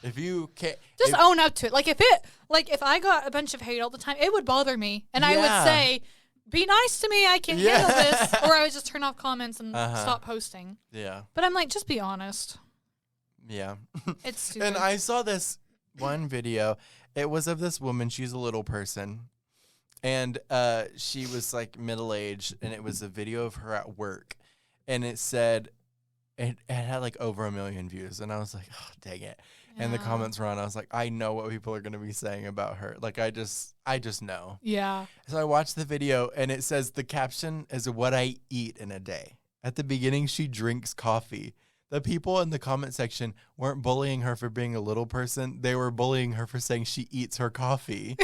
if you can't just own up to it. If I got a bunch of hate all the time, it would bother me. And I would say, "Be nice to me. I can handle this." Or I would just turn off comments and stop posting. Yeah. But I'm like, just be honest. Yeah. It's stupid. And I saw this one video. It was of this woman. She's a little person. And she was like middle-aged. And it was a video of her at work. And it said, it had like over 1 million views. And I was like, oh, dang it. Yeah. And the comments were on. I was like, I know what people are going to be saying about her. Like, I just know. Yeah. So I watched the video. And it says, the caption is what I eat in a day. At the beginning, she drinks coffee. The people in the comment section weren't bullying her for being a little person. They were bullying her for saying she eats her coffee.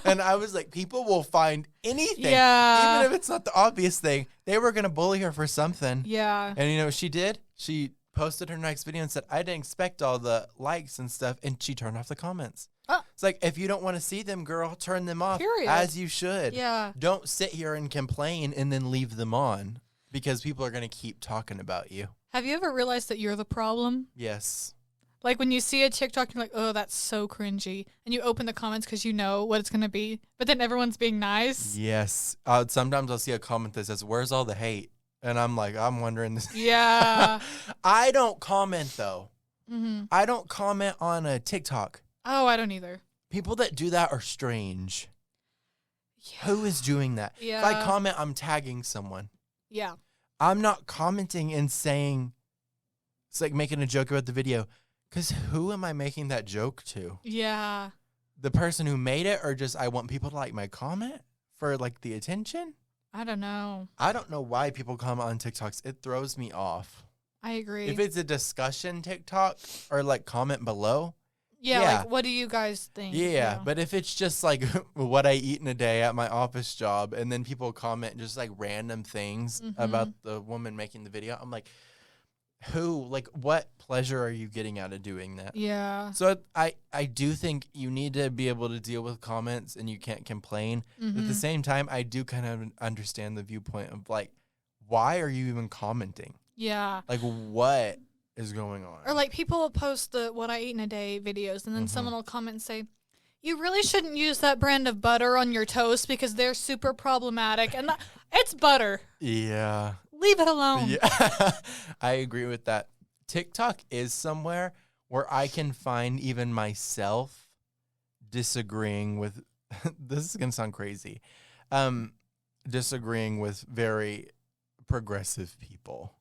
And I was like, people will find anything. Yeah. Even if it's not the obvious thing. They were going to bully her for something. Yeah. And you know what she did? She posted her next video and said, "I didn't expect all the likes and stuff." And she turned off the comments. Oh. It's like, if you don't want to see them, girl, turn them off. Period. As you should. Yeah. Don't sit here and complain and then leave them on. because people are going to keep talking about you. Have you ever realized that you're the problem? Yes. Like when you see a TikTok, you're like, oh, that's so cringy. And you open the comments because you know what it's going to be. But then everyone's being nice. Yes. Sometimes I'll see a comment that says, where's all the hate? And I'm like, I'm wondering this. Yeah. I don't comment, though. Mm-hmm. I don't comment on a TikTok. Oh, I don't either. People that do that are strange. Yeah. Who is doing that? Yeah. If I comment, I'm tagging someone. Yeah. I'm not commenting and saying, it's like making a joke about the video. Because who am I making that joke to? Yeah. The person who made it, or just I want people to like my comment for like the attention? I don't know. I don't know why people comment on TikToks. It throws me off. I agree. If it's a discussion TikTok or like comment below. Yeah, like what do you guys think? Yeah, but if it's just like what I eat in a day at my office job and then people comment just like random things about the woman making the video, I'm like, what pleasure are you getting out of doing that? Yeah. So I do think you need to be able to deal with comments and you can't complain. But at the same time, I do kind of understand the viewpoint of like, why are you even commenting? Yeah. Like, what is going on? Or like people will post the what I eat in a day videos and then someone will comment and say, you really shouldn't use that brand of butter on your toast because they're super problematic. And it's butter. Yeah. Leave it alone. Yeah, I agree with that. TikTok is somewhere where I can find even myself disagreeing with, this is going to sound crazy, disagreeing with very progressive people.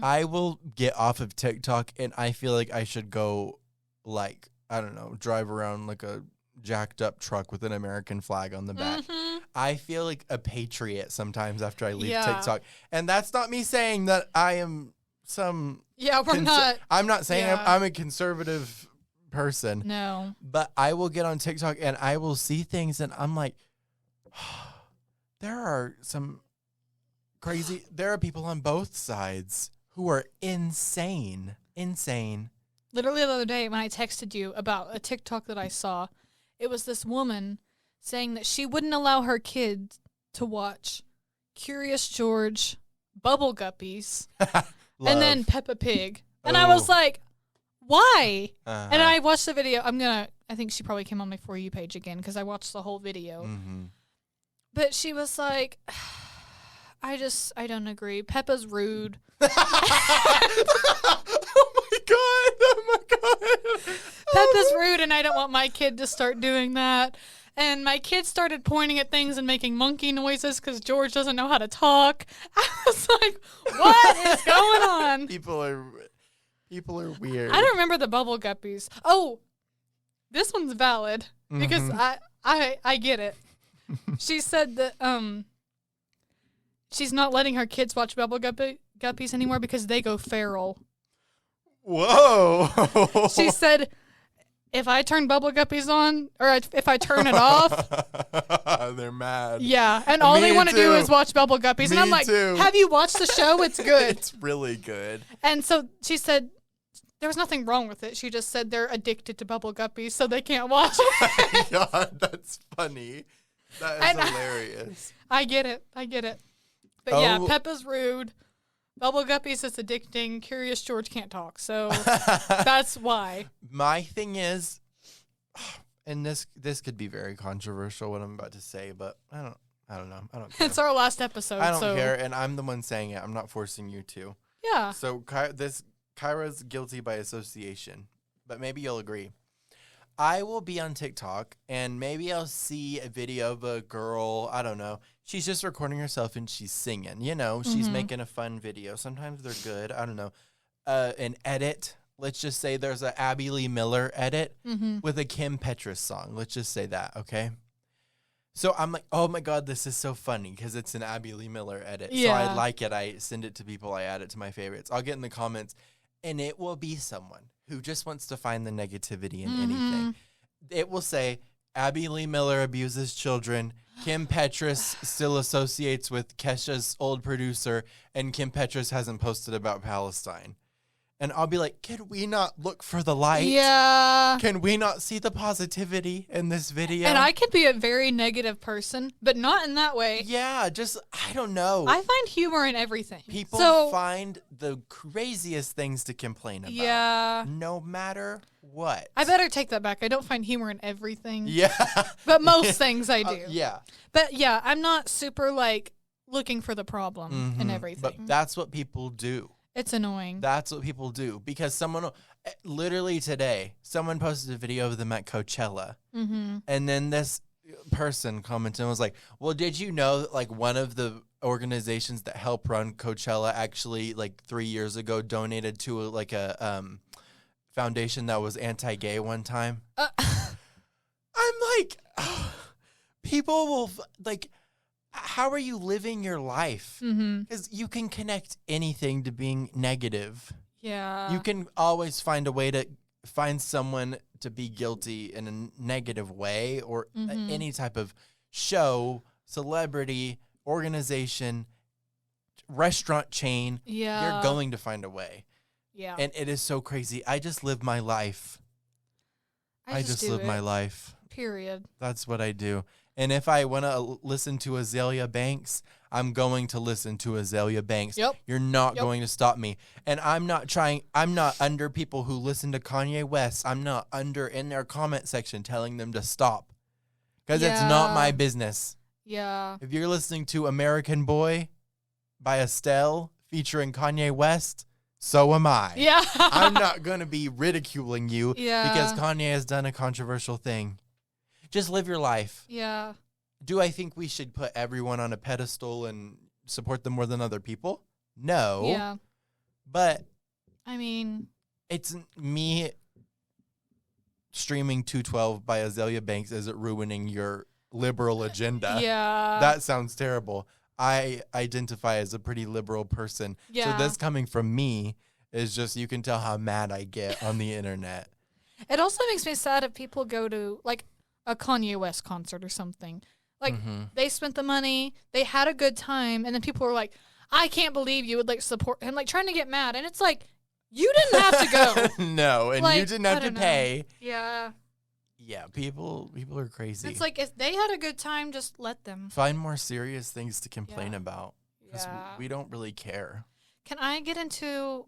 I will get off of TikTok and I feel like I should go like, I don't know, drive around like a jacked up truck with an American flag on the back. I feel like a patriot sometimes after I leave TikTok. And that's not me saying that I am some... Yeah, we're not... I'm not saying I'm a conservative person. No. But I will get on TikTok and I will see things and I'm like, there are some crazy... There are people on both sides who are insane. Insane. Literally the other day when I texted you about a TikTok that I saw, it was this woman saying that she wouldn't allow her kids to watch Curious George, Bubble Guppies, and then Peppa Pig. And I was like, why? And I watched the video. I think she probably came on my For You page again because I watched the whole video. But she was like, I don't agree. Peppa's rude. Oh my god. Peppa's rude and I don't want my kid to start doing that. And my kid started pointing at things and making monkey noises because George doesn't know how to talk. I was like, what is going on? People are weird. I don't remember the Bubble Guppies. Oh, this one's valid because I get it. She said that she's not letting her kids watch Bubble Guppies anymore because they go feral. Whoa. She said, if I turn Bubble Guppies on, or if I turn it off, they're mad. Yeah, and all they want to do is watch Bubble Guppies. And I'm like, have you watched the show? It's good. It's really good. And so she said, there was nothing wrong with it. She just said they're addicted to Bubble Guppies, so they can't watch it. Oh my God, that's funny. That is hilarious. I get it. But yeah, Peppa's rude. Bubble Guppies is addicting. Curious George can't talk, so that's why. My thing is, and this could be very controversial what I'm about to say, but I don't know. I don't care. It's our last episode. I don't care, and I'm the one saying it. I'm not forcing you to. Yeah. So Kyra's guilty by association, but maybe you'll agree. I will be on TikTok, and maybe I'll see a video of a girl, I don't know, she's just recording herself and she's singing. You know, she's making a fun video. Sometimes they're good. I don't know. An edit. Let's just say there's a Abby Lee Miller edit with a Kim Petras song. Let's just say that, okay? So I'm like, oh, my God, this is so funny because it's an Abby Lee Miller edit. Yeah. So I like it. I send it to people. I add it to my favorites. I'll get in the comments, and it will be someone who just wants to find the negativity in anything. It will say, Abby Lee Miller abuses children. Kim Petras still associates with Kesha's old producer, and Kim Petras hasn't posted about Palestine. And I'll be like, can we not look for the light? Yeah. Can we not see the positivity in this video? And I could be a very negative person, but not in that way. Yeah, just, I don't know. I find humor in everything. People find the craziest things to complain about. Yeah. No matter what. I better take that back. I don't find humor in everything. Yeah. But most things I do. Yeah. But yeah, I'm not super like looking for the problem in everything. But that's what people do. It's annoying. That's what people do because literally today, someone posted a video of them at Coachella. And then this person commented and was like, well, did you know that like one of the organizations that help run Coachella actually like 3 years ago donated to a foundation that was anti-gay one time? I'm like, people will like, how are you living your life? Because you can connect anything to being negative. Yeah. You can always find a way to find someone to be guilty in a negative way or any type of show, celebrity, organization, restaurant chain. Yeah. You're going to find a way. Yeah. And it is so crazy. I just live my life. I just live my life. Period. That's what I do. And if I want to listen to Azalea Banks, I'm going to listen to Azalea Banks. Yep. You're not going to stop me. And I'm not under people who listen to Kanye West. I'm not under in their comment section telling them to stop. Because it's not my business. Yeah. If you're listening to American Boy by Estelle featuring Kanye West, so am I. Yeah. I'm not going to be ridiculing you because Yeah. Kanye has done a controversial thing. Just live your life. Yeah. Do I think we should put everyone on a pedestal and support them more than other people? No. Yeah. But I mean, it's me streaming 212 by Azalea Banks. Is it ruining your liberal agenda? Yeah. That sounds terrible. I identify as a pretty liberal person. Yeah. So this coming from me is just, you can tell how mad I get on the internet. It also makes me sad if people go to like a Kanye West concert or something. Like they spent the money, they had a good time, and then people were like, I can't believe you would like support him, like trying to get mad. And it's like, you didn't have to go. No, and you didn't have to pay. Yeah. Yeah, people are crazy. It's like, if they had a good time, just let them. Find more serious things to complain about. Because we don't really care. Can I get into...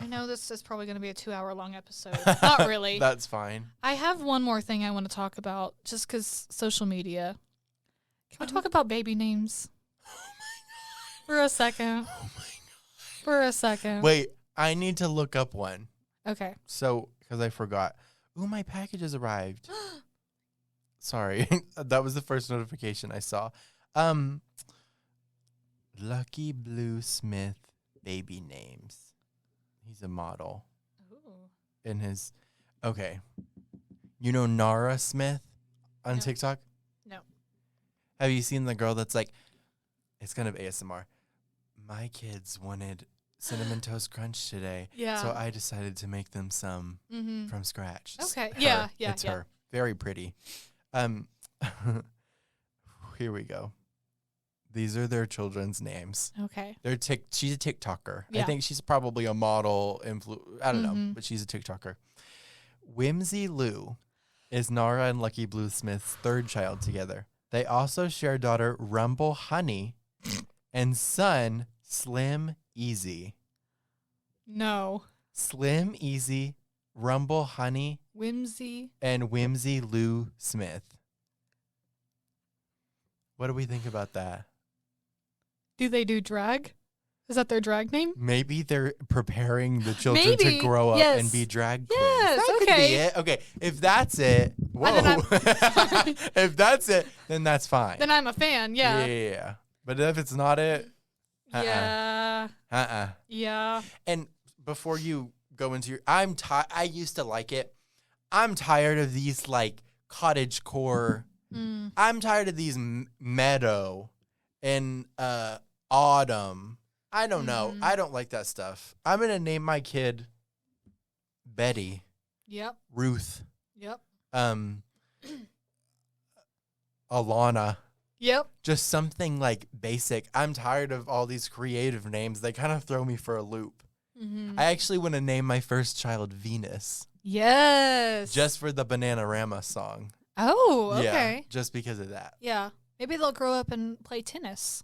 I know this is probably going to be a 2-hour-long episode. Not really. That's fine. I have one more thing I want to talk about, just because social media. Can we talk about baby names? Oh, my God. For a second. Oh, my God. For a second. Wait, I need to look up one. Okay. So, because I forgot. Ooh, my package has arrived. Sorry. That was the first notification I saw. Lucky Blue Smith baby names. He's a model. Ooh. In his... Okay. You know Nara Smith on TikTok? No. Have you seen the girl that's like... It's kind of ASMR. My kids wanted Cinnamon Toast Crunch today. Yeah. So I decided to make them some from scratch. Okay. Her. Yeah. It's her. Very pretty. Here we go. These are their children's names. Okay. She's a TikToker. Yeah. I think she's probably a model. I don't know, but she's a TikToker. Whimsy Lou is Nara and Lucky Blue Smith's third child together. They also share daughter Rumble Honey and son Slim Easy. No. Slim Easy, Rumble Honey, Whimsy. and Whimsy Lou Smith. What do we think about that? Do they do drag? Is that their drag name? Maybe they're preparing the children to grow up and be drag queens. Yes, that could be it. Okay, if that's it, whoa. If that's it, then that's fine. Then I'm a fan, yeah. Yeah. But if it's not it, yeah. Yeah. And before you go into your, I used to like it. I'm tired of these like cottage core. I'm tired of these meadow and autumn. I don't know. I don't like that stuff. I'm going to name my kid Betty. Yep. Ruth. Yep. Alana. Yep. Just something like basic. I'm tired of all these creative names. They kind of throw me for a loop. I actually want to name my first child Venus. Yes. Just for the Bananarama song. Oh, okay. Yeah, just because of that. Yeah. Maybe they'll grow up and play tennis.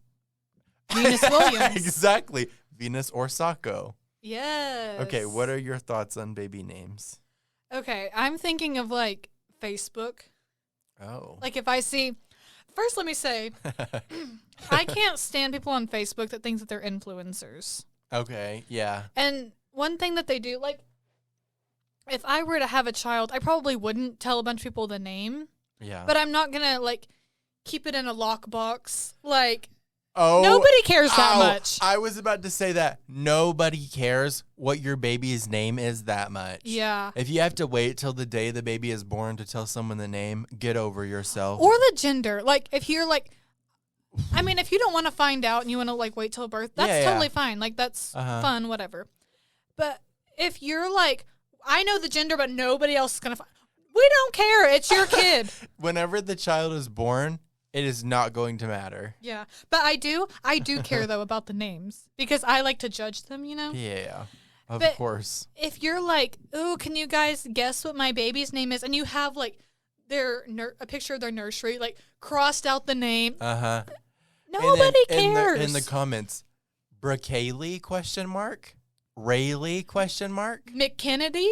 Venus Williams. Exactly. Venus or Sacco. Yes. Okay, what are your thoughts on baby names? Okay, I'm thinking of like Facebook. Oh. Like if I see, first let me say, I can't stand people on Facebook that think that they're influencers. Okay, yeah. And one thing that they do, like, if I were to have a child, I probably wouldn't tell a bunch of people the name. Yeah. But I'm not going to, like, keep it in a lockbox. Like, nobody cares that much. I was about to say that. Nobody cares what your baby's name is that much. Yeah. If you have to wait till the day the baby is born to tell someone the name, get over yourself. Or the gender. Like, if you're, like, I mean, if you don't want to find out and you want to, like, wait till birth, that's totally fine. Like, that's fun, whatever. But if you're, like, I know the gender, but nobody else is going to find. We don't care. It's your kid. Whenever the child is born, it is not going to matter. Yeah. But I do care, though, about the names. Because I like to judge them, you know? Yeah. Of course. If you're like, ooh, can you guys guess what my baby's name is? And you have, like, a picture of their nursery, like, crossed out the name. Uh-huh. Nobody cares. In the comments, Bracaley, ? Rayleigh ? McKennedy?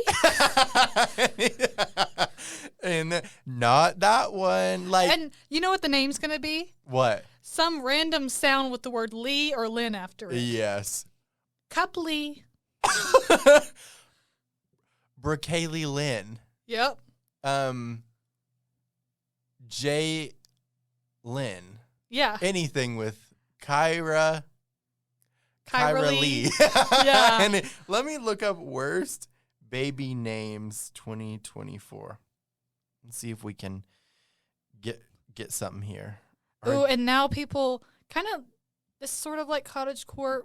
And not that one. Like, and you know what the name's going to be? What? Some random sound with the word Lee or Lynn after it. Yes. Cupley. Bracaley Lynn. Yep. J. Lynn. Yeah. Anything with Kyra Lee. Yeah. And let me look up worst baby names 2024. Let's see if we can get something here. Oh, and now people kind of, this sort of like cottagecore.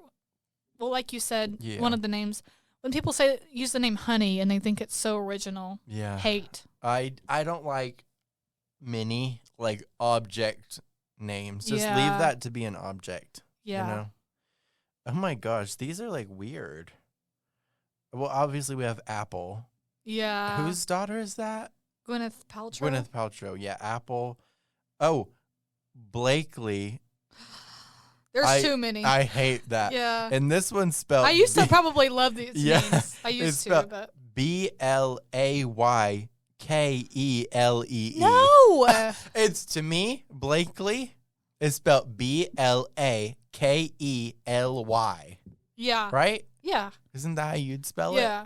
Well, like you said, one of the names. When people use the name Honey and they think it's so original. Yeah. Hate. I don't like many like object names. Just leave that to be an object. Yeah. You know? Oh my gosh, these are like weird. Well, obviously we have Apple. Yeah. Whose daughter is that? Gwyneth Paltrow. Yeah, Apple. Oh, Blakely. There's too many. I hate that. Yeah. And this one's spelled. I used to probably love these names. I used to, but Blaykelee. No. It's, to me, Blakely is spelled Blakely. Yeah. Right? Yeah. Isn't that how you'd spell it? Yeah.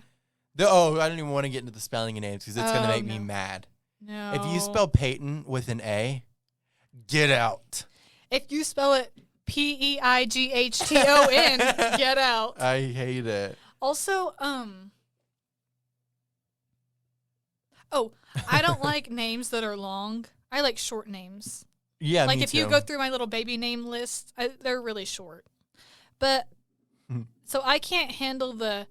I don't even want to get into the spelling of names because it's going to make me mad. No. If you spell Peyton with an A, get out. If you spell it Peighdton, get out. I hate it. Also, I don't like names that are long. I like short names. Yeah, like me if too. you go through my little baby name list, they're really short. But so I can't handle the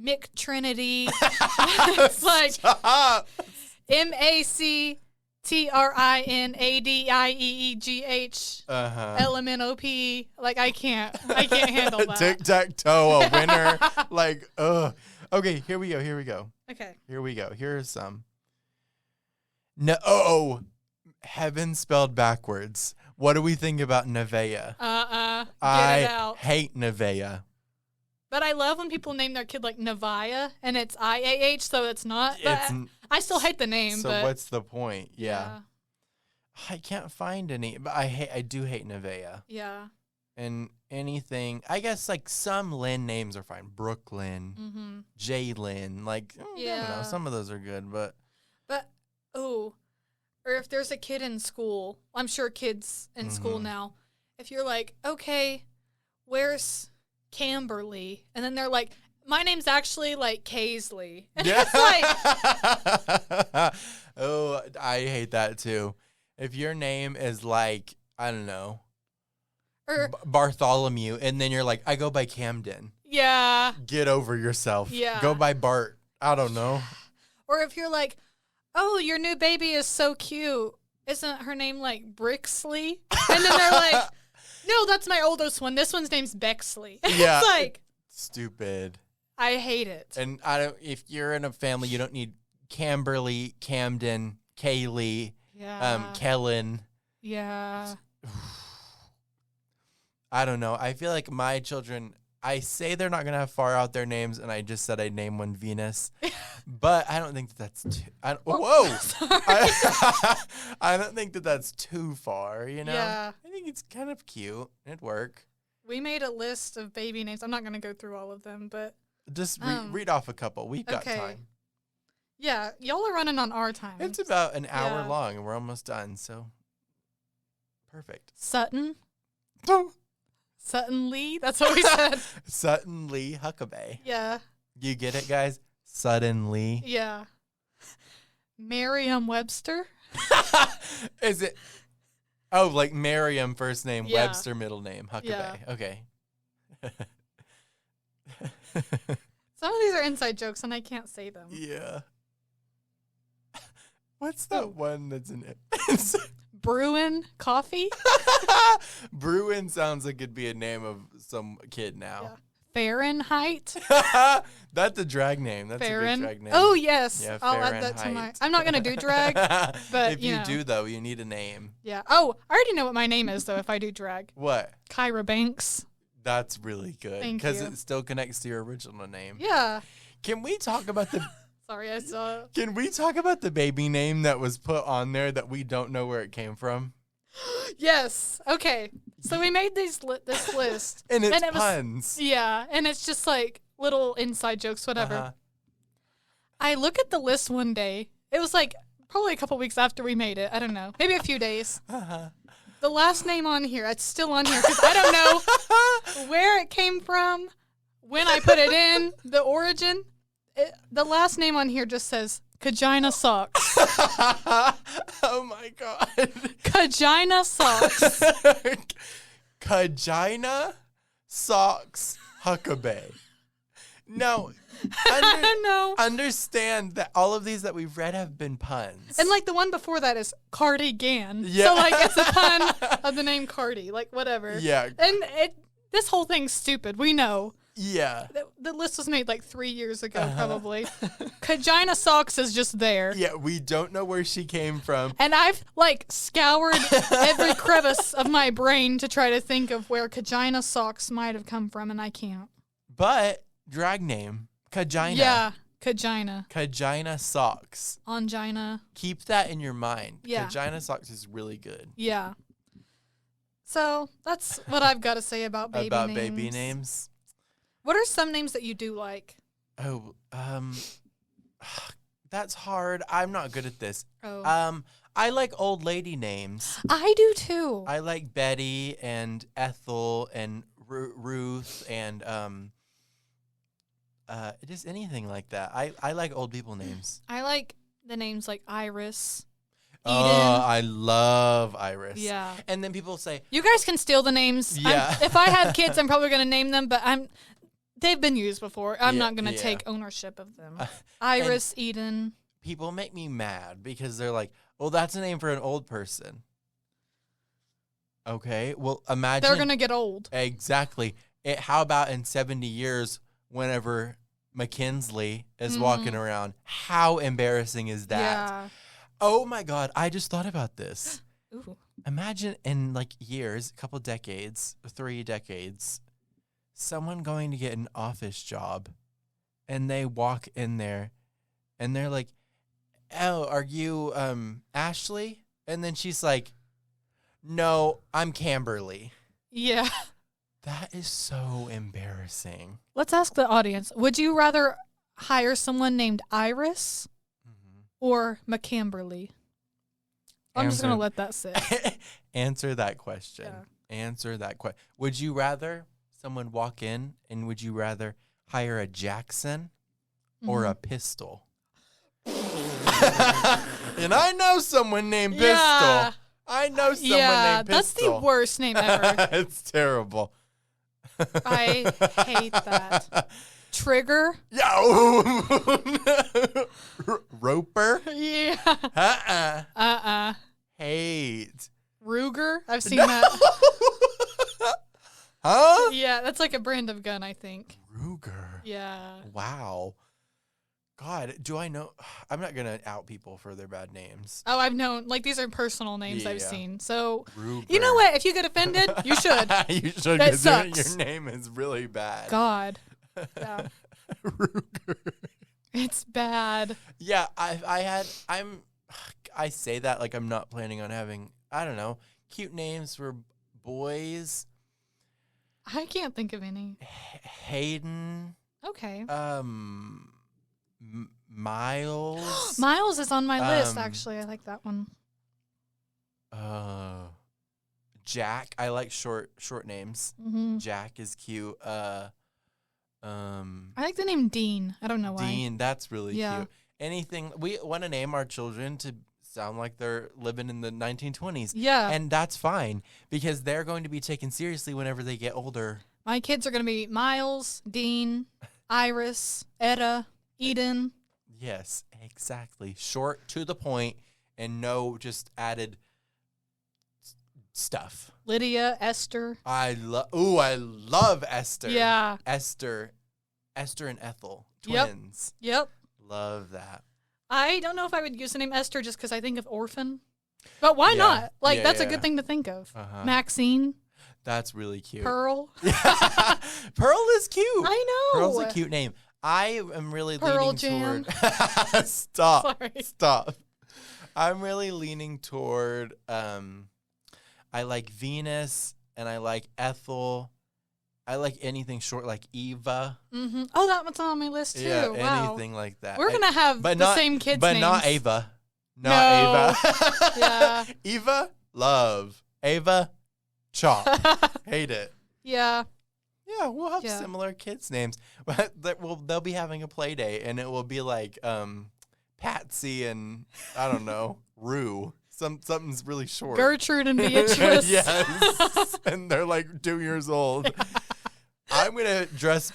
Mick Trinity. It's like MACTRINADIEEGH LMNOP. Like I can't handle that. Tic-tac-toe, a winner. Like, ugh. Okay, here we go. Okay. Here we go. Here's some. No, heaven spelled backwards. What do we think about Nevaeh? Get it out. I hate Nevaeh. But I love when people name their kid like Nevaeh and it's IAH, so it's not. I still hate the name. So what's the point? Yeah. I can't find any, but I do hate Nevaeh. Yeah. And anything, I guess like some Lynn names are fine. Brooklyn, Jaylyn, like I don't know, some of those are good, but or if there's a kid in school, I'm sure kids in school now, if you're like, okay, where's Camberly? And then they're like, my name's actually like Kaisley. And it's like, oh, I hate that too. If your name is like, I don't know, Bartholomew, and then you're like, I go by Camden. Yeah. Get over yourself. Yeah. Go by Bart. I don't know. Or if you're like, oh, your new baby is so cute. Isn't her name like Brixley? And then they're like, no, that's my oldest one. This one's name's Bexley. Yeah. It's like, Stupid. I hate it. And if you're in a family, you don't need Camberly, Camden, Kaylee, Kellen. Yeah. I don't know. I feel like my children, I say they're not going to have far out their names, and I just said I'd name one Venus. But I don't think that's too... Whoa! I don't think that's too far, you know? Yeah. I think it's kind of cute. It'd work. We made a list of baby names. I'm not going to go through all of them, but... Just read off a couple. We've got time. Yeah, y'all are running on our time. It's about an hour long, and we're almost done, so... Perfect. Sutton. Sutton Lee. That's what we said. Sutton Lee Huckabee. Yeah. You get it, guys? Sutton Lee. Yeah. Merriam-Webster. Is it? Oh, like Merriam first name, Webster middle name, Huckabee. Yeah. Okay. Some of these are inside jokes, and I can't say them. Yeah. What's that one that's in it? Bruin Coffee? Bruin sounds like it'd be a name of some kid now. Yeah. Fahrenheit? That's a drag name. That's a good drag name. Oh, yes. Yeah, I'll add that to my... I'm not going to do drag, but, if you do, though, you need a name. Yeah. Oh, I already know what my name is, though, if I do drag. What? Kyra Banks. That's really good. Thank you. Because it still connects to your original name. Yeah. Can we talk about the... Sorry, I saw... Can we talk about the baby name that was put on there that we don't know where it came from? Yes. Okay. So we made this list. and it's puns. Yeah. And it's just like little inside jokes, whatever. Uh-huh. I look at the list one day. It was like probably a couple weeks after we made it. I don't know. Maybe a few days. Uh-huh. The last name on here, it's still on here because I don't know where it came from, when I put it in, the origin. The last name on here just says Kagina Socks. Oh my God. Kagina Socks. Kagina Socks Huckabee. No. I don't know. Understand that all of these that we've read have been puns. And like the one before that is cardigan. Yeah. So like it's a pun of the name Cardi. Like whatever. Yeah. And this whole thing's stupid. We know. Yeah. The list was made like 3 years ago, probably. Kagina Socks is just there. Yeah, we don't know where she came from. And I've like scoured every crevice of my brain to try to think of where Kagina Socks might have come from, and I can't. But drag name, Kagina. Yeah, Kagina. Kagina Socks. Angina. Keep that in your mind. Yeah. Kagina Socks is really good. Yeah. So that's what I've got to say about baby names. About baby names. What are some names that you do like? Oh, that's hard. I'm not good at this. Oh. I like old lady names. I do too. I like Betty and Ethel and Ruth and just anything like that. I like old people names. I like the names like Iris. Eden. Oh, I love Iris. Yeah. And then people say, you guys can steal the names. Yeah. If I have kids, I'm probably going to name them, but they've been used before. I'm not going to take ownership of them. Iris, Eden. People make me mad because they're like, well, that's a name for an old person. Okay. Well, imagine. They're going to get old. Exactly. How about in 70 years, whenever McKinsley is walking around, how embarrassing is that? Yeah. Oh my God, I just thought about this. Ooh. Imagine in like years, a couple decades, 3 decades, someone going to get an office job and they walk in there and they're like, oh, are you Ashley? And then she's like, no, I'm Camberly. Yeah. That is so embarrassing. Let's ask the audience. Would you rather hire someone named Iris or McCamberly? I'm just going to let that sit. Answer that question. Yeah. Answer that question. Would you rather someone walk in and would you rather hire a Jackson or a Pistol? And I know someone named Pistol. Yeah. I know someone named Pistol. That's the worst name ever. It's terrible. I hate that. Trigger? Yeah. Roper? Yeah. Hate. Ruger? I've seen that. Huh? Yeah, that's like a brand of gun, I think. Ruger. Yeah. Wow. God, do I know? I'm not going to out people for their bad names. Oh, I've known. Like, these are personal names I've seen. So, Ruger. You know what? If you get offended, you should. You should, because your name is really bad. God. Yeah. Ruger. It's bad. Yeah, I say that like I'm not planning on having, I don't know, cute names for boys. I can't think of any. Hayden. Okay. Miles. Miles is on my list, actually. I like that one. Jack. I like short names. Mm-hmm. Jack is cute. I like the name Dean. I don't know why. Dean, that's really cute. Anything, we want to name our children to sound like they're living in the 1920s. Yeah. And that's fine, because they're going to be taken seriously whenever they get older. My kids are going to be Miles, Dean, Iris, Etta, Eden. Yes, exactly. Short, to the point, and no just added stuff. Lydia, Esther. I love Esther. Yeah. Esther and Ethel, twins. Yep. Love that. I don't know if I would use the name Esther just because I think of orphan. But why not? Like, that's a good thing to think of. Maxine. That's really cute. Pearl. Pearl is cute. I know. Pearl's a cute name. I am really Pearl leaning Jam. toward... Stop. Sorry. Stop. I'm really leaning toward... I like Venus, and I like Ethel. I like anything short, like Eva. Mm-hmm. Oh, that one's on my list, too. Yeah, wow. anything like that. We're going to have the same kids' names. But not Ava. No. Ava. Yeah. Eva, love. Ava, chop. Hate it. Yeah. Yeah, we'll have similar kids' names. They'll be having a play day, and it will be like Patsy and, I don't know, Rue. Something's really short. Gertrude and Beatrice. Yes. And they're like 2 years old. Yeah. I'm going to dress...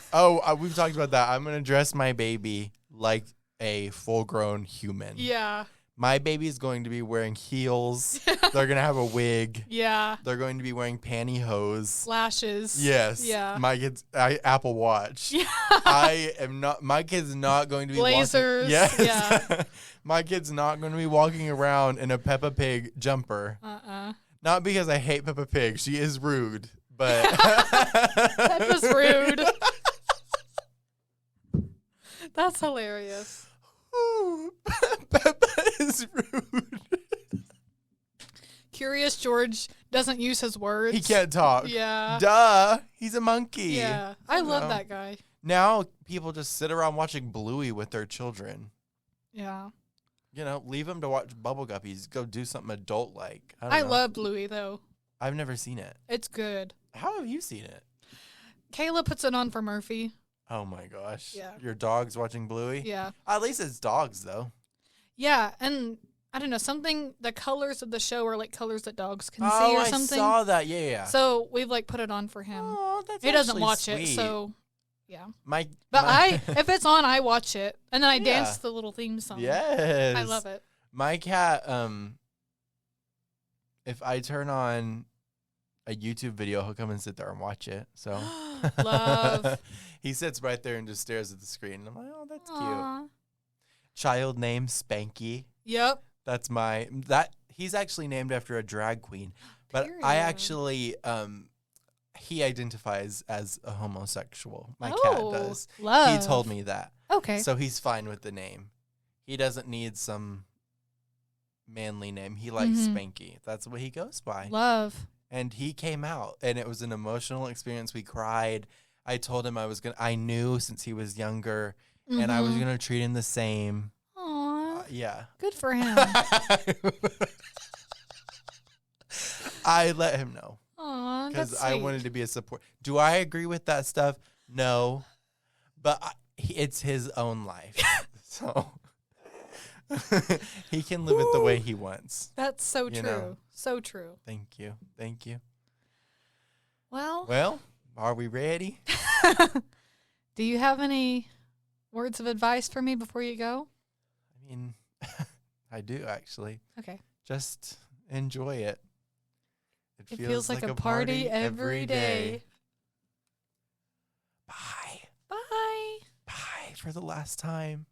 we've talked about that. I'm going to dress my baby like a full-grown human. Yeah. My baby's going to be wearing heels. They're going to have a wig. Yeah. They're going to be wearing pantyhose. Lashes. Yes. Yeah. My kid's Apple Watch. Yeah. My kid's not going to be blazers. Yes. Yeah. My kid's not going to be walking around in a Peppa Pig jumper. Not because I hate Peppa Pig. She is rude, but Peppa's rude. That's hilarious. Peppa is rude. Curious George doesn't use his words. He can't talk. Yeah. Duh. He's a monkey. Yeah. I love that guy. Now people just sit around watching Bluey with their children. Yeah. You know, leave them to watch Bubble Guppies. Go do something adult-like. I love Bluey, though. I've never seen it. It's good. How have you seen it? Kayla puts it on for Murphy. Oh, my gosh. Yeah. Your dog's watching Bluey? Yeah. At least it's dogs, though. Yeah, and I don't know, the colors of the show are like colors that dogs can see or something. I saw that. Yeah. So we've like put it on for him. Oh, that's He doesn't watch sweet. it, so yeah. If it's on, I watch it, and then I dance the little theme song. Yes. I love it. My cat, if I turn on a YouTube video, he'll come and sit there and watch it. So love. He sits right there and just stares at the screen. And I'm like, oh, that's Aww. cute. Child name Spanky. Yep. That's he's actually named after a drag queen. But Period. I actually he identifies as a homosexual. My cat does. Love. He told me that. Okay. So he's fine with the name. He doesn't need some manly name. He likes Spanky. That's what he goes by. Love. And he came out, and it was an emotional experience. We cried. I told him I knew since he was younger, and I was going to treat him the same. Aww. Yeah. Good for him. I let him know. Aw, because that's I sweet. wanted to be a support. Do I agree with that stuff? No, but it's his own life, so he can live it the way he wants. That's so You true. know. So true. Thank you. Well, are we ready? do you have any words of advice for me before you go? I mean, I do actually. Okay. Just enjoy it. It feels like a party every day. Bye. for the last time.